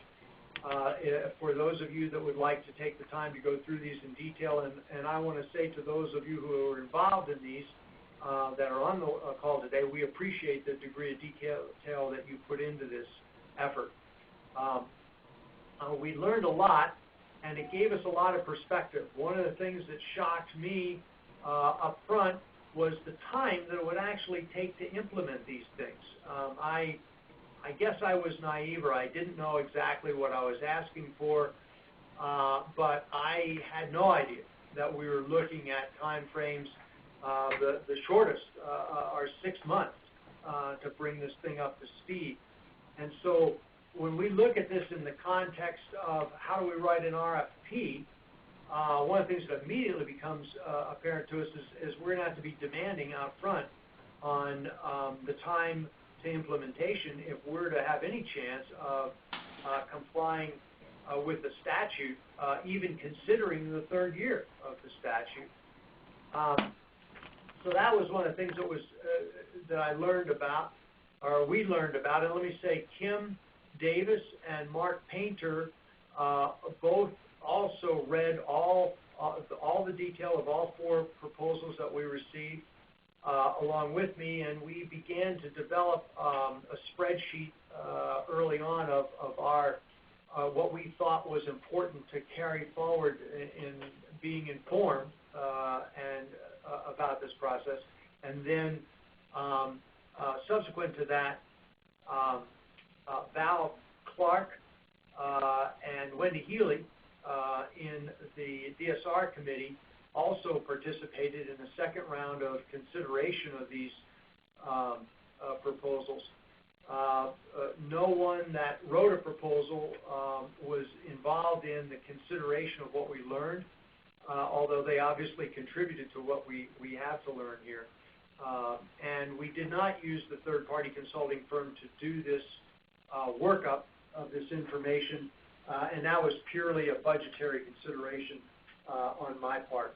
For those of you that would like to take the time to go through these in detail, and I want to say to those of you who are involved in these that are on the call today, we appreciate the degree of detail that you put into this effort. We learned a lot, and it gave us a lot of perspective. One of the things that shocked me up front was the time that it would actually take to implement these things. I guess I was naive, or I didn't know exactly what I was asking for, but I had no idea that we were looking at time frames. The shortest are 6 months to bring this thing up to speed. And so when we look at this in the context of how do we write an RFP, one of the things that immediately becomes apparent to us is we're going to have to be demanding out front on the time to implementation if we're to have any chance of complying with the statute, even considering the third year of the statute. So that was one of the things that was that I learned about, or we learned about. And let me say, Kim Davis and Mark Painter both also read all the detail of all 4 proposals that we received along with me, and we began to develop a spreadsheet early on of our what we thought was important to carry forward in being informed and about this process. And then subsequent to that, Val Clark and Wendy Healy in the DSR committee also participated in the second round of consideration of these proposals. No one that wrote a proposal was involved in the consideration of what we learned, although they obviously contributed to what we have to learn here. And we did not use the third-party consulting firm to do this workup of this information, and that was purely a budgetary consideration on my part.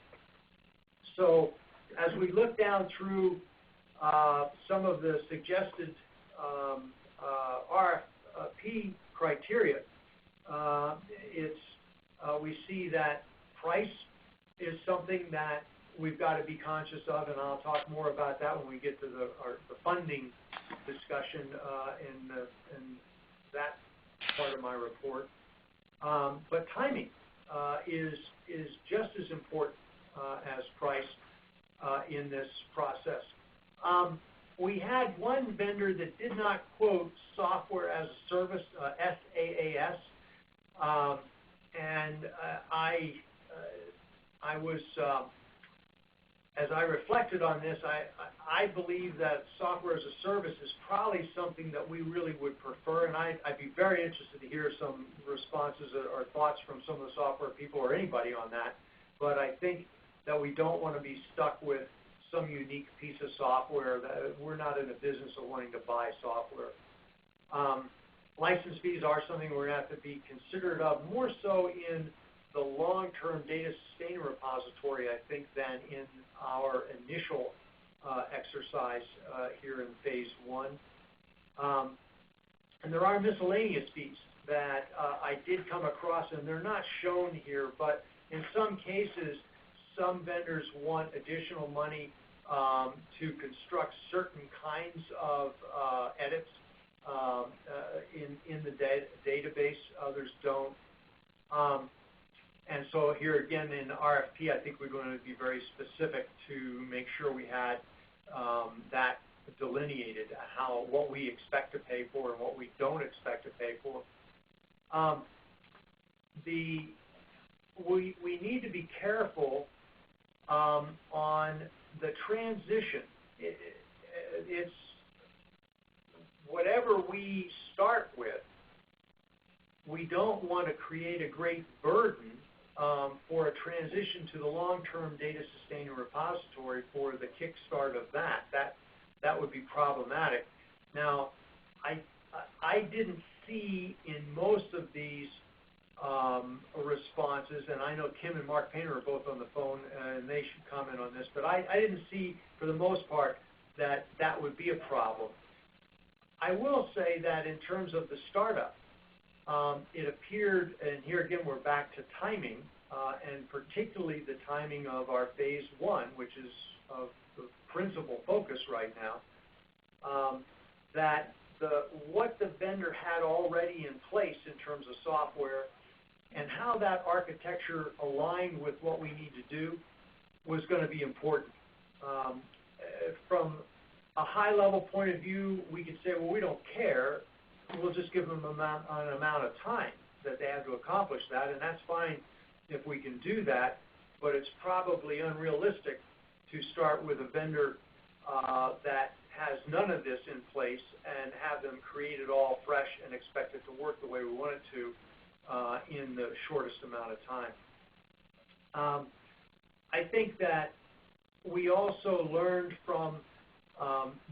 So as we look down through some of the suggested RFP criteria, we see that price is something that we've got to be conscious of, and I'll talk more about that when we get to the funding discussion in that part of my report. But timing is just as important as price in this process. We had one vendor that did not quote software as a service, SaaS, and I was, as I reflected on this, I believe that software as a service is probably something that we really would prefer, and I'd be very interested to hear some responses or thoughts from some of the software people or anybody on that. But I think that we don't want to be stuck with some unique piece of software. That we're not in the business of wanting to buy software. License fees are something we're going to have to be considerate of, more so in the long-term data sustainer repository, I think, than in our initial exercise here in phase 1. And there are miscellaneous fees that I did come across, and they're not shown here, but in some cases, some vendors want additional money to construct certain kinds of edits in the database. Others don't. And so here again in RFP, I think we're going to be very specific to make sure we had that delineated, what we expect to pay for and what we don't expect to pay for. We need to be careful on the transition. It's whatever we start with, we don't want to create a great burden for a transition to the long-term data sustainer repository for the kickstart of that. That would be problematic. Now, I didn't see in most of these responses, and I know Kim and Mark Painter are both on the phone, and they should comment on this, but I didn't see, for the most part, that that would be a problem. I will say that in terms of the startup, it appeared, and here again we're back to timing, and particularly the timing of our phase 1, which is of the principal focus right now, that what the vendor had already in place in terms of software and how that architecture aligned with what we need to do was going to be important. From a high-level point of view, we could say, well, we don't care. We'll just give them an amount of time that they have to accomplish that, and that's fine if we can do that, but it's probably unrealistic to start with a vendor that has none of this in place and have them create it all fresh and expect it to work the way we want it to in the shortest amount of time. I think that we also learned from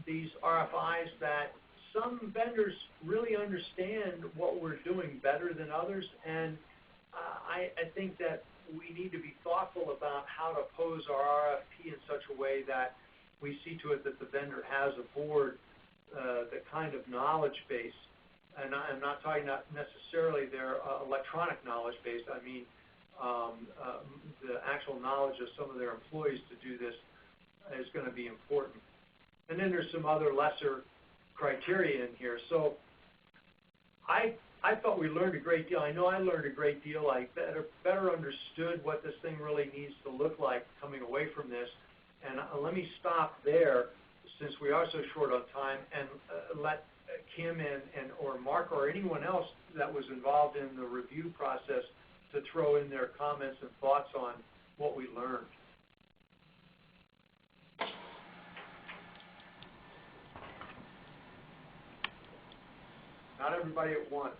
these RFIs that some vendors really understand what we're doing better than others, and I think that we need to be thoughtful about how to pose our RFP in such a way that we see to it that the vendor has aboard the kind of knowledge base, and I'm not talking not necessarily their electronic knowledge base, I mean the actual knowledge of some of their employees to do this is going to be important. And then there's some other lesser criteria in here. So I thought we learned a great deal. I know I learned a great deal. I better understood what this thing really needs to look like coming away from this. And let me stop there, since we are so short on time, and let Kim or Mark or anyone else that was involved in the review process to throw in their comments and thoughts on what we learned. Not everybody at once.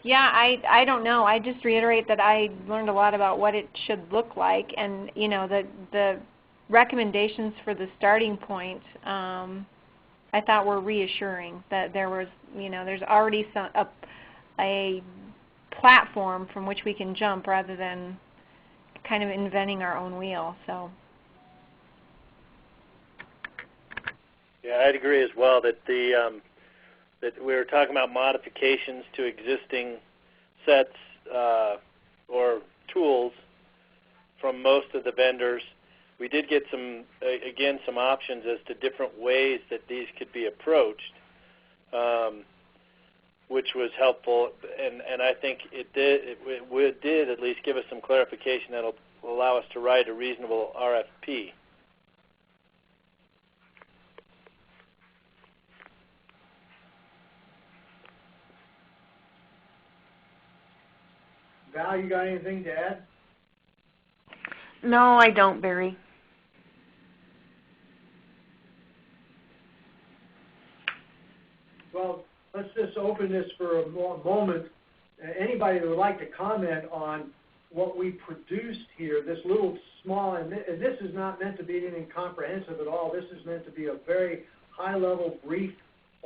Yeah, I don't know. I just reiterate that I learned a lot about what it should look like, and the recommendations for the starting point I thought were reassuring, that there was there's already a platform from which we can jump rather than kind of inventing our own wheel. So. Yeah, I'd agree as well that that we were talking about modifications to existing sets or tools from most of the vendors. We did get some options as to different ways that these could be approached, which was helpful, and I think it did at least give us some clarification that will allow us to write a reasonable RFP. Val, you got anything to add? No, I don't, Barry. Well, let's just open this for a moment. Anybody that would like to comment on what we produced here, this little small, and this is not meant to be anything comprehensive at all. This is meant to be a very high-level, brief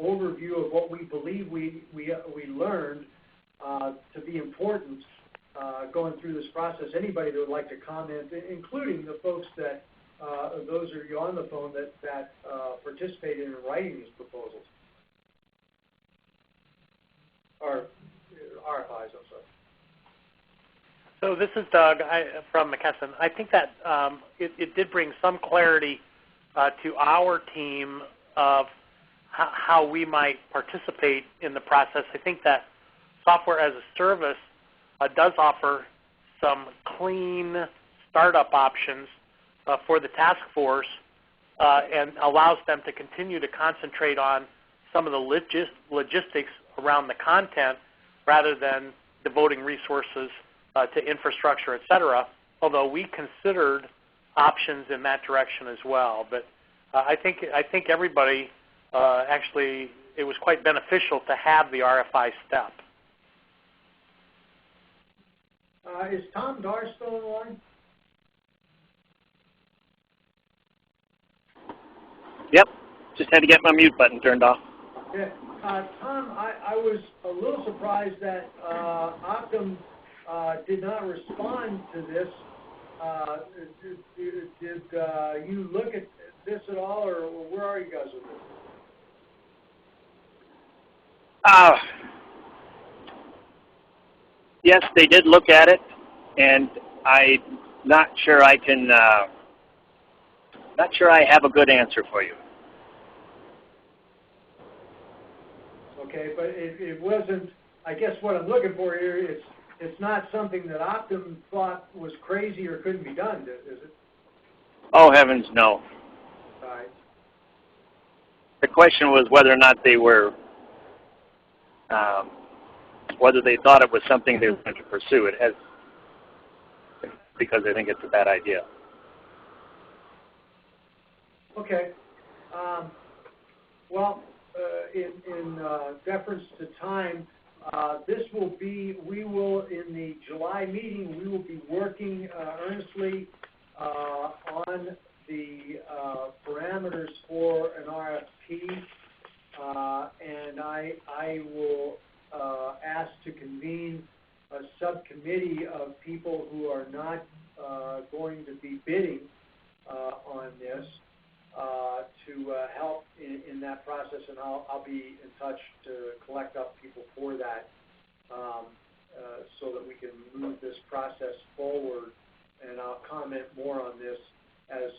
overview of what we believe we learned to be important going through this process. Anybody that would like to comment, including the folks that, those of you on the phone that participated in writing these proposals. Or RFIs, I'm sorry. So this is Doug from McKesson. I think that it did bring some clarity to our team of how we might participate in the process. I think that software as a service does offer some clean startup options for the task force and allows them to continue to concentrate on some of the logistics around the content rather than devoting resources to infrastructure, et cetera, although we considered options in that direction as well. But I think everybody actually, it was quite beneficial to have the RFI step. Is Tom Dar still on the line? Yep. Just had to get my mute button turned off. Yeah. Tom, I was a little surprised that Optum did not respond to this. Did you look at this at all, or where are you guys with this? Yes, they did look at it, and I'm not sure I can. Not sure I have a good answer for you. Okay, but it wasn't. I guess what I'm looking for here is it's not something that Optum thought was crazy or couldn't be done, is it? Oh heavens, no. All right. The question was whether or not they were, whether they thought it was something they were going to pursue it as, because they think it's a bad idea. Okay. Well, in deference to time, we will, in the July meeting, we will be working earnestly on the parameters for an RFP, and I will ask to convene a subcommittee of people who are not going to be bidding on this to help in that process, and I'll be in touch to collect up people for that so that we can move this process forward, and I'll comment more on this as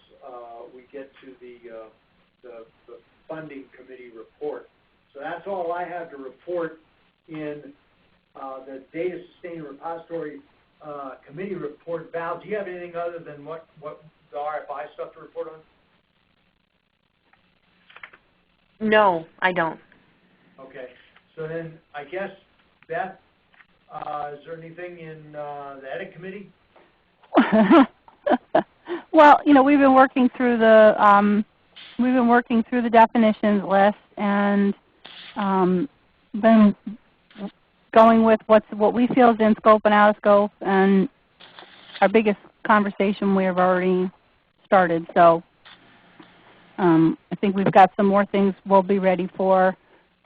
we get to the funding committee report. So that's all I have to report in the Data Sustained Repository Committee report. Val, do you have anything other than what the RFI stuff to report on? No, I don't. Okay. So then I guess, Beth, is there anything in the edit committee? Well, we've been working through the definitions list and been going with what we feel is in scope and out of scope, and our biggest conversation we have already started. So I think we've got some more things we'll be ready for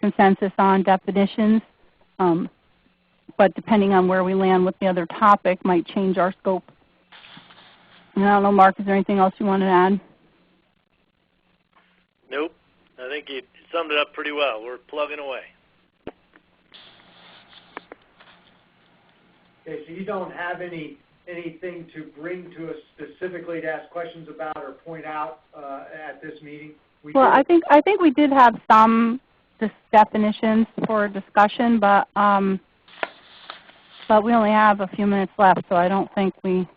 consensus on definitions, but depending on where we land with the other topic might change our scope. And I don't know, Mark, is there anything else you want to add? Nope. I think you summed it up pretty well. We're plugging away. Okay, so you don't have anything to bring to us specifically to ask questions about or point out at this meeting? Well, I think we did have some definitions for discussion, but we only have a few minutes left, so I don't think we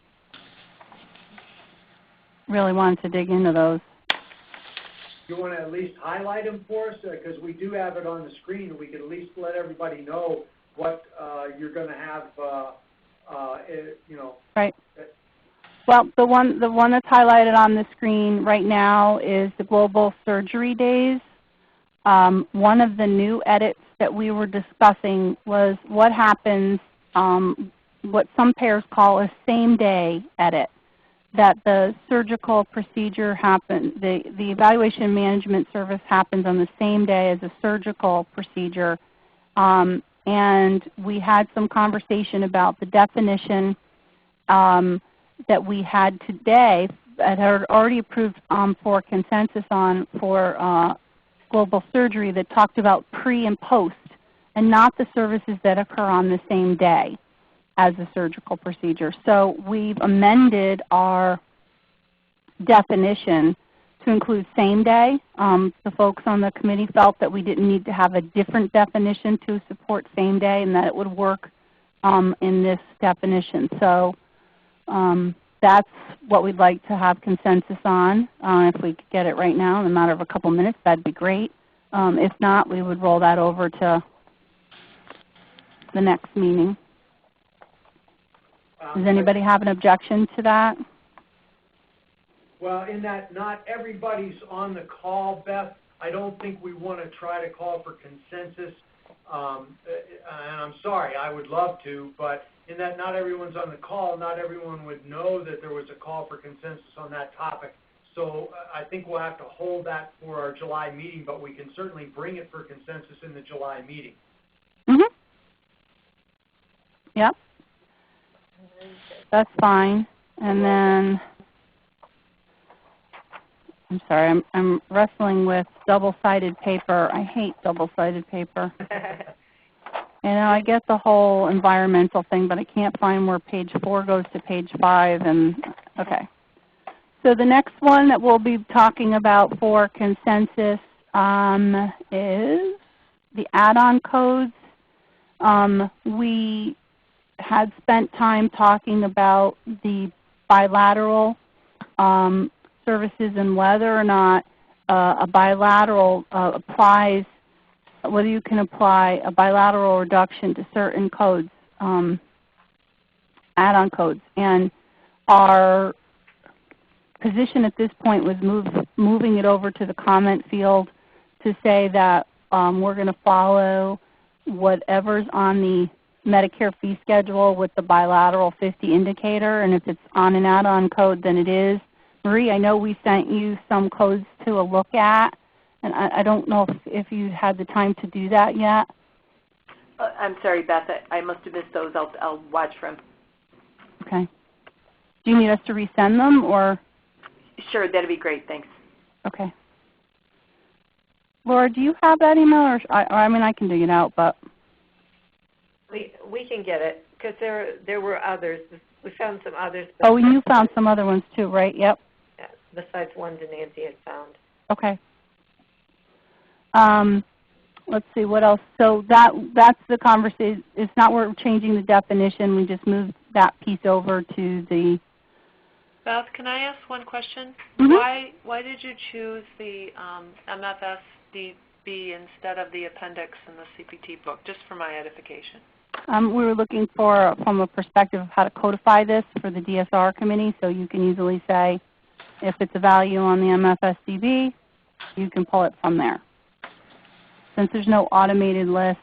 really wanted to dig into those. You want to at least highlight them for us? Because we do have it on the screen, and we can at least let everybody know what you're going to have, Right. Well, the one that's highlighted on the screen right now is the Global Surgery Days. One of the new edits that we were discussing was what happens, what some payers call a same-day edit, that the surgical procedure happens, the evaluation management service happens on the same day as a surgical procedure. And we had some conversation about the definition that we had today that had already approved for consensus on for global surgery that talked about pre and post, and not the services that occur on the same day as a surgical procedure. So we've amended our definition to include same day. The folks on the committee felt that we didn't need to have a different definition to support same day, and that it would work in this definition. So that's what we'd like to have consensus on. If we could get it right now in a matter of a couple minutes, that'd be great. If not, we would roll that over to the next meeting. Does anybody have an objection to that? Well, in that not everybody's on the call, Beth, I don't think we want to try to call for consensus. And I'm sorry, I would love to, but in that not everyone's on the call, not everyone would know that there was a call for consensus on that topic. So I think we'll have to hold that for our July meeting, but we can certainly bring it for consensus in the July meeting. Mhm. Yep. That's fine. And then, I'm sorry, I'm wrestling with double-sided paper. I hate double-sided paper. You know, I get the whole environmental thing, but I can't find where page 4 goes to page 5. And okay. So the next one that we'll be talking about for consensus is the add-on codes. We had spent time talking about the bilateral services and whether or not a bilateral applies, whether you can apply a bilateral reduction to certain codes, add-on codes. And our position at this point was moving it over to the comment field to say that we're going to follow whatever's on the Medicare fee schedule with the bilateral 50 indicator, and if it's on an add-on code, then it is. Marie, I know we sent you some codes to look at, and I don't know if you had the time to do that yet. I'm sorry, Beth. I must have missed those. I'll watch from. Okay. Do you need us to resend them, or? Sure, that'd be great. Thanks. Okay. Laura, do you have that email, or I mean I can dig it out, but. We can get it because there were others. We found some others. Oh, and you found some other ones too, right? Yep. Yeah, besides ones that Nancy had found. Okay. Let's see what else. So that's the conversation. It's not we're changing the definition. We just moved that piece over to the. Beth, can I ask one question? Mm-hmm. Why did you choose the MFSDB instead of the appendix in the CPT book, just for my edification? We were looking for, from a perspective of how to codify this for the DSR committee, so you can easily say if it's a value on the MFSDB, you can pull it from there. Since there's no automated list,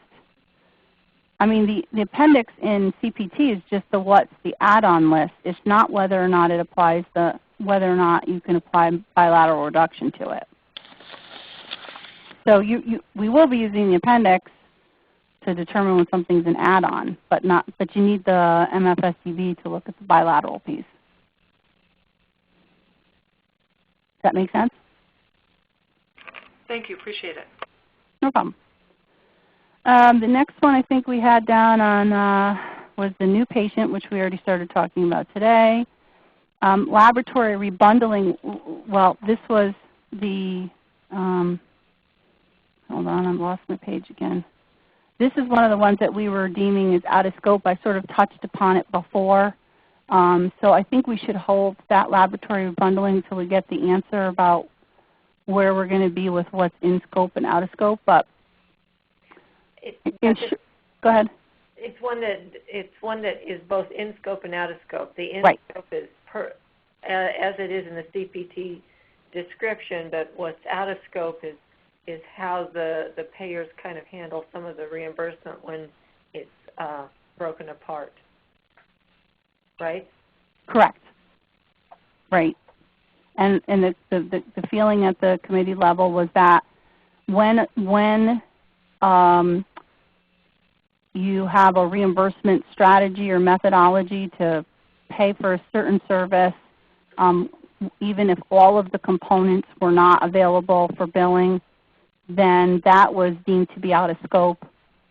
I mean the appendix in CPT is just the add-on list. It's not whether or not it applies whether or not you can apply bilateral reduction to it. So we will be using the appendix to determine when something's an add-on, but you need the MFSDB to look at the bilateral piece. Does that make sense? Thank you. Appreciate it. No problem. The next one I think we had down on was the new patient, which we already started talking about today. Laboratory rebundling. Well, this was the hold on, I've lost my page again. This is one of the ones that we were deeming as out of scope. I sort of touched upon it before. So I think we should hold that laboratory rebundling until we get the answer about where we're going to be with what's in scope and out of scope. But go ahead. It's one that is both in scope and out of scope. The in scope is as it is in the CPT description, but what's out of scope is how the payers kind of handle some of the reimbursement when it's broken apart. Right? Correct. Right. And the feeling at the committee level was that when you have a reimbursement strategy or methodology to pay for a certain service, even if all of the components were not available for billing, then that was deemed to be out of scope,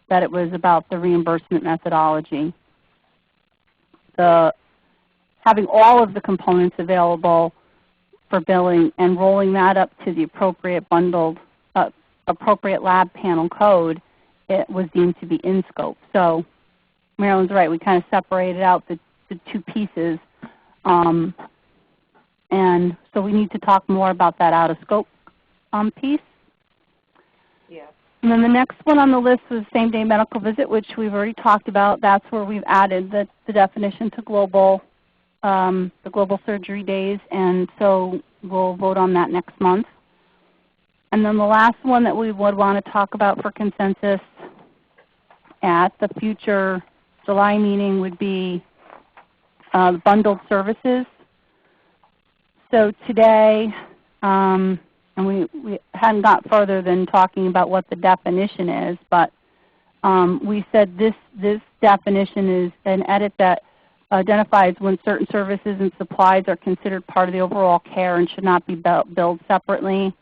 that it was about the reimbursement methodology. Having all of the components available for billing and rolling that up to the appropriate bundled, appropriate lab panel code, it was deemed to be in scope. So Marilyn's right, we kind of separated out the two pieces. And so we need to talk more about that out of scope piece. Yeah. And then the next one on the list was same-day medical visit, which we've already talked about. That's where we've added the definition to the global surgery days, and so we'll vote on that next month. And then the last one that we would want to talk about for consensus at the future July meeting would be bundled services. So today and we hadn't got further than talking about what the definition is, but we said this definition is an edit that identifies when certain services and supplies are considered part of the overall care and should not be billed separately.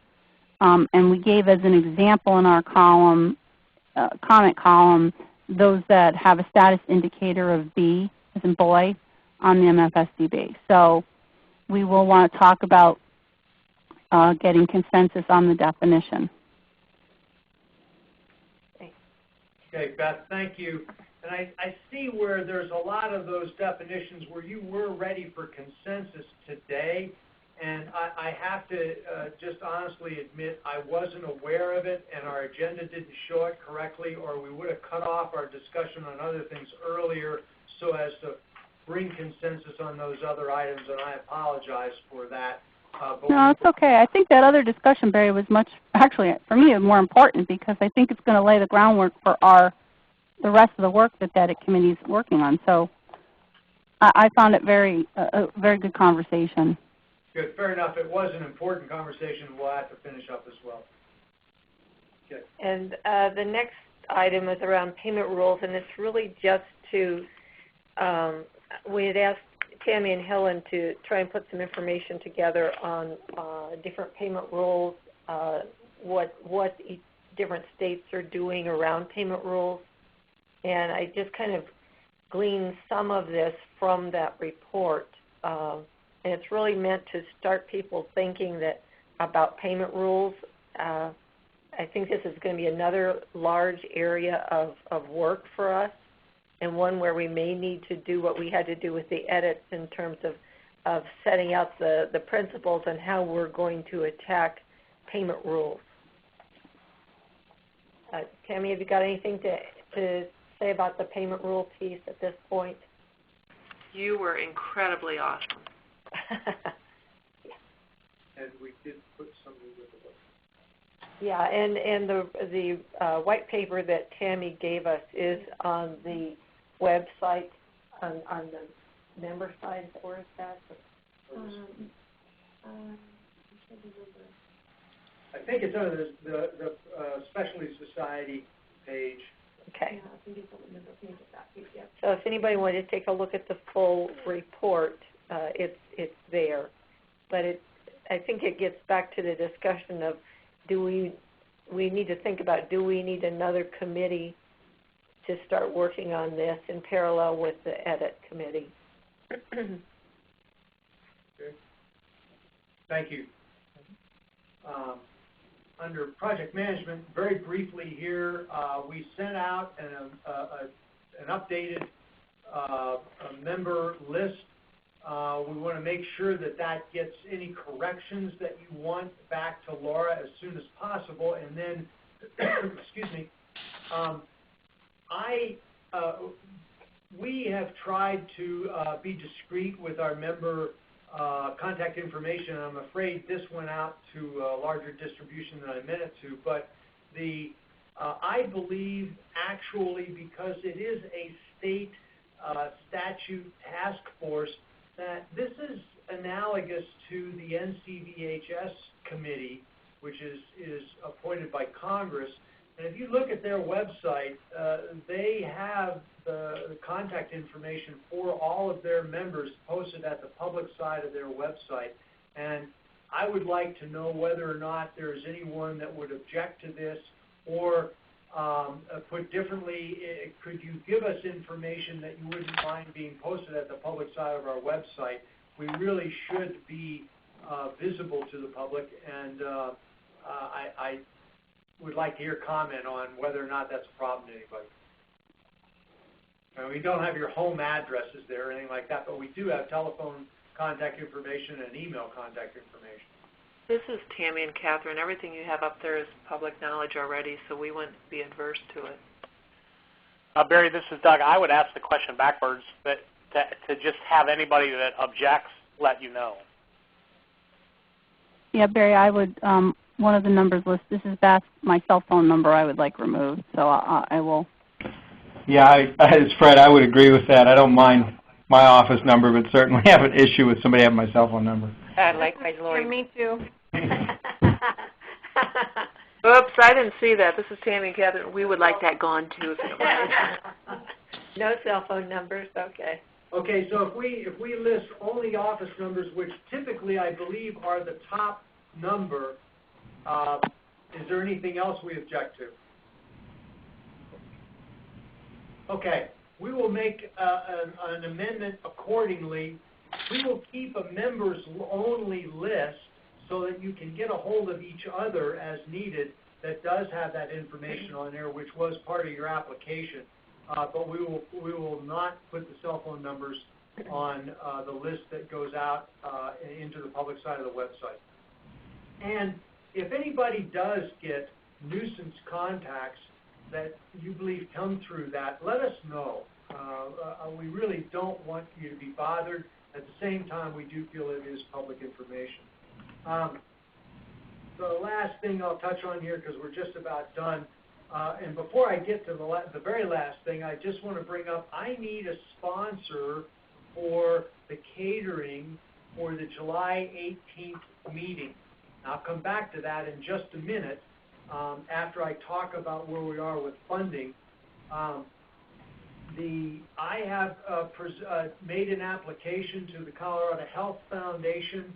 And we gave as an example in our column, comment column, those that have a status indicator of B, as in boy, on the MFSDB. So we will want to talk about getting consensus on the definition. Okay, Beth, thank you. And I see where there's a lot of those definitions where you were ready for consensus today, and I have to just honestly admit I wasn't aware of it, and our agenda didn't show it correctly, or we would have cut off our discussion on other things earlier so as to bring consensus on those other items, and I apologize for that. No, it's okay. I think that other discussion, Barry, was much, actually for me, more important because I think it's going to lay the groundwork for the rest of the work that that committee is working on. So I found it a very good conversation. Good, fair enough. It was an important conversation. We'll have to finish up as well. Okay. And the next item is around payment rules, and it's really just to, we had asked Tammy and Helen to try and put some information together on different payment rules, what different states are doing around payment rules. And I just kind of gleaned some of this from that report. And it's really meant to start people thinking about payment rules. I think this is going to be another large area of work for us, and one where we may need to do what we had to do with the edits in terms of setting out the principles and how we're going to attack payment rules. Tammy, have you got anything to say about the payment rule piece at this point? You were incredibly awesome. And we did put something with the book. Yeah, and the white paper that Tammy gave us is on the website, on the member side. Where is that? I think it's under the Specialty Society page. Okay. So if anybody wanted to take a look at the full report, it's there. But I think it gets back to the discussion of we need to think about, do we need another committee to start working on this in parallel with the edit committee? Okay. Thank you. Under project management, very briefly here, we sent out an updated member list. We want to make sure that gets any corrections that you want back to Laura as soon as possible. And then, excuse me, we have tried to be discreet with our member contact information. I'm afraid this went out to a larger distribution than I meant it to, but I believe actually, because it is a state statute task force, that this is analogous to the NCVHS committee, which is appointed by Congress. And if you look at their website, they have the contact information for all of their members posted at the public side of their website. And I would like to know whether or not there's anyone that would object to this, or put differently, could you give us information that you wouldn't mind being posted at the public side of our website? We really should be visible to the public, and I would like to hear comment on whether or not that's a problem to anybody. We don't have your home addresses there or anything like that, but we do have telephone contact information and email contact information. This is Tammy and Catherine. Everything you have up there is public knowledge already, so we wouldn't be adverse to it. Barry, this is Doug. I would ask the question backwards, that to just have anybody that objects let you know. Yeah, Barry, I would, one of the numbers list, this is my cell phone number I would like removed, so I will. Yeah, as Fred, I would agree with that. I don't mind my office number, but certainly have an issue with somebody having my cell phone number. Likewise, Lori. Yeah, me too. Oops, I didn't see that. This is Tammy and Catherine. We would like that gone too, if you don't mind. No cell phone numbers, okay. Okay, so if we list only office numbers, which typically I believe are the top number, is there anything else we object to? Okay, we will make an amendment accordingly. We will keep a members-only list so that you can get a hold of each other as needed that does have that information on there, which was part of your application. But we will not put the cell phone numbers on the list that goes out into the public side of the website. And if anybody does get nuisance contacts that you believe come through that, let us know. We really don't want you to be bothered. At the same time, we do feel it is public information. The last thing I'll touch on here, because we're just about done, and before I get to the very last thing, I just want to bring up, I need a sponsor for the catering for the July 18th meeting. I'll come back to that in just a minute after I talk about where we are with funding. I have made an application to the Colorado Health Foundation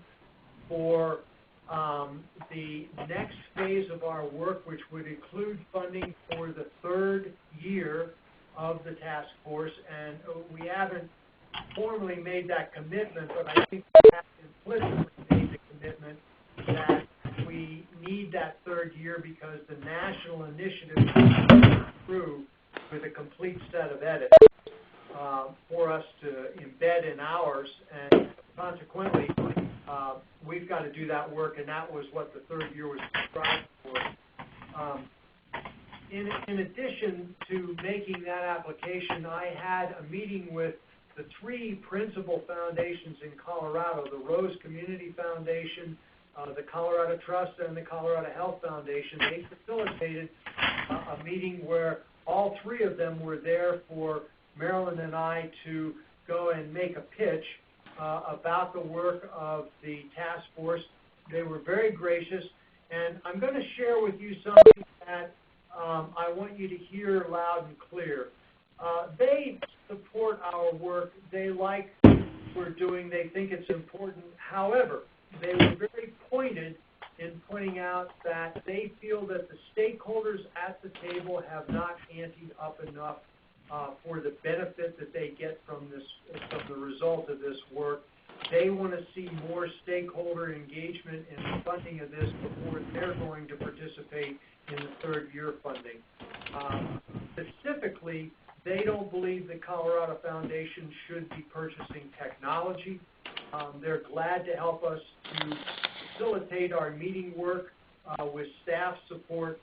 for the next phase of our work, which would include funding for the third year of the task force. And we haven't formally made that commitment, but I think we have implicitly made the commitment that we need that third year because the national initiative is through with a complete set of edits for us to embed in ours, and consequently we've got to do that work, and that was what the third year was described for. In addition to making that application, I had a meeting with the three principal foundations in Colorado, the Rose Community Foundation, the Colorado Trust, and the Colorado Health Foundation. They facilitated a meeting where all three of them were there for Marilyn and I to go and make a pitch about the work of the task force. They were very gracious, and I'm going to share with you something that I want you to hear loud and clear. They support our work. They like what we're doing. They think it's important. However, they were very pointed in pointing out that they feel that the stakeholders at the table have not anteed up enough for the benefit that they get from the result of this work. They want to see more stakeholder engagement in the funding of this before they're going to participate in the third year funding. Specifically, they don't believe the Colorado Foundation should be purchasing technology. They're glad to help us to facilitate our meeting work with staff support,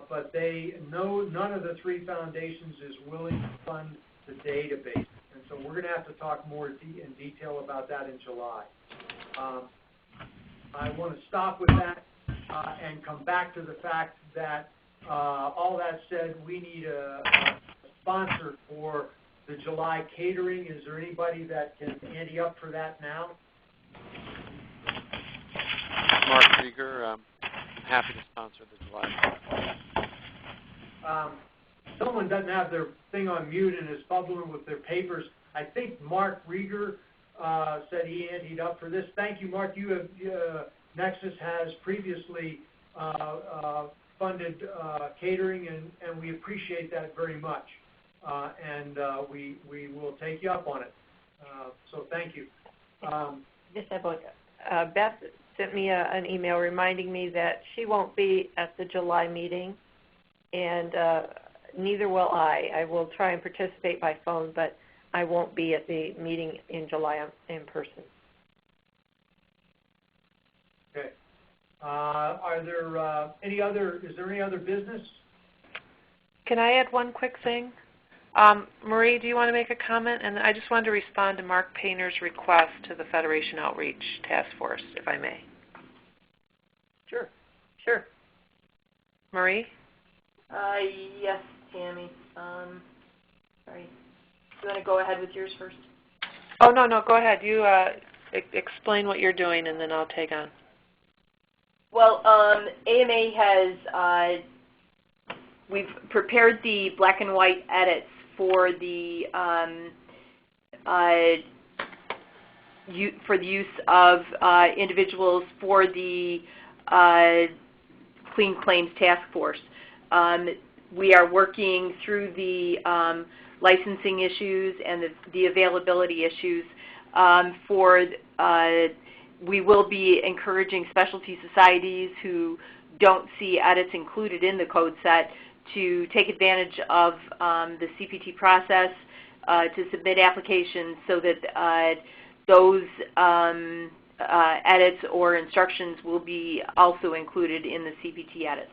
but they know none of the three foundations is willing to fund the database. And so we're going to have to talk more in detail about that in July. I want to stop with that and come back to the fact that all that said, we need a sponsor for the July catering. Is there anybody that can ante up for that now? Mark Rieger, I'm happy to sponsor the July. Someone doesn't have their thing on mute and is bubbling with their papers. I think Mark Rieger said he anteed up for this. Thank you, Mark. Nexus has previously funded catering, and we appreciate that very much. And we will take you up on it. So thank you. Beth sent me an email reminding me that she won't be at the July meeting, and neither will I. I will try and participate by phone, but I won't be at the meeting in July in person. Okay. Are there is there any other business? Can I add one quick thing? Marie, do you want to make a comment? And I just wanted to respond to Mark Painter's request to the Federation Outreach Task Force, if I may. Sure. Marie? Yes, Tammy. Sorry. You want to go ahead with yours first? Oh, no, go ahead. You explain what you're doing, and then I'll take on. Well, AMA has, we've prepared the black and white edits for the use of individuals for the Clean Claims Task Force. We are working through the licensing issues and the availability issues we will be encouraging specialty societies who don't see edits included in the code set to take advantage of the CPT process to submit applications so that those edits or instructions will be also included in the CPT edits.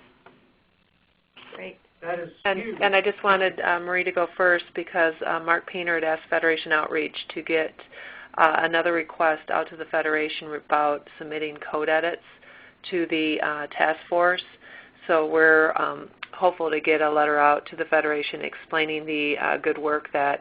Great. That is huge. And I just wanted Marie to go first because Mark Painter had asked Federation Outreach to get another request out to the Federation about submitting code edits to the task force. So we're hopeful to get a letter out to the Federation explaining the good work that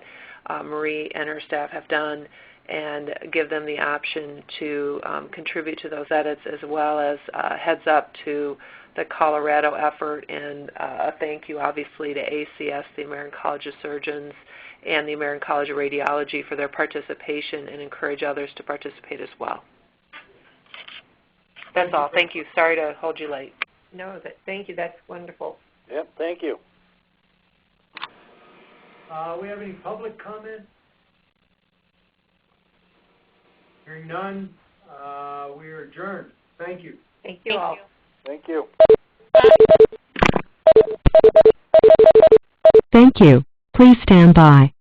Marie and her staff have done and give them the option to contribute to those edits, as well as heads up to the Colorado effort, and a thank you obviously to ACS, the American College of Surgeons, and the American College of Radiology for their participation, and encourage others to participate as well. That's all. Thank you. Sorry to hold you late. No, thank you. That's wonderful. Yep, thank you. We have any public comment? Hearing none, we are adjourned. Thank you. Thank you all. Thank you. Thank you. Please stand by.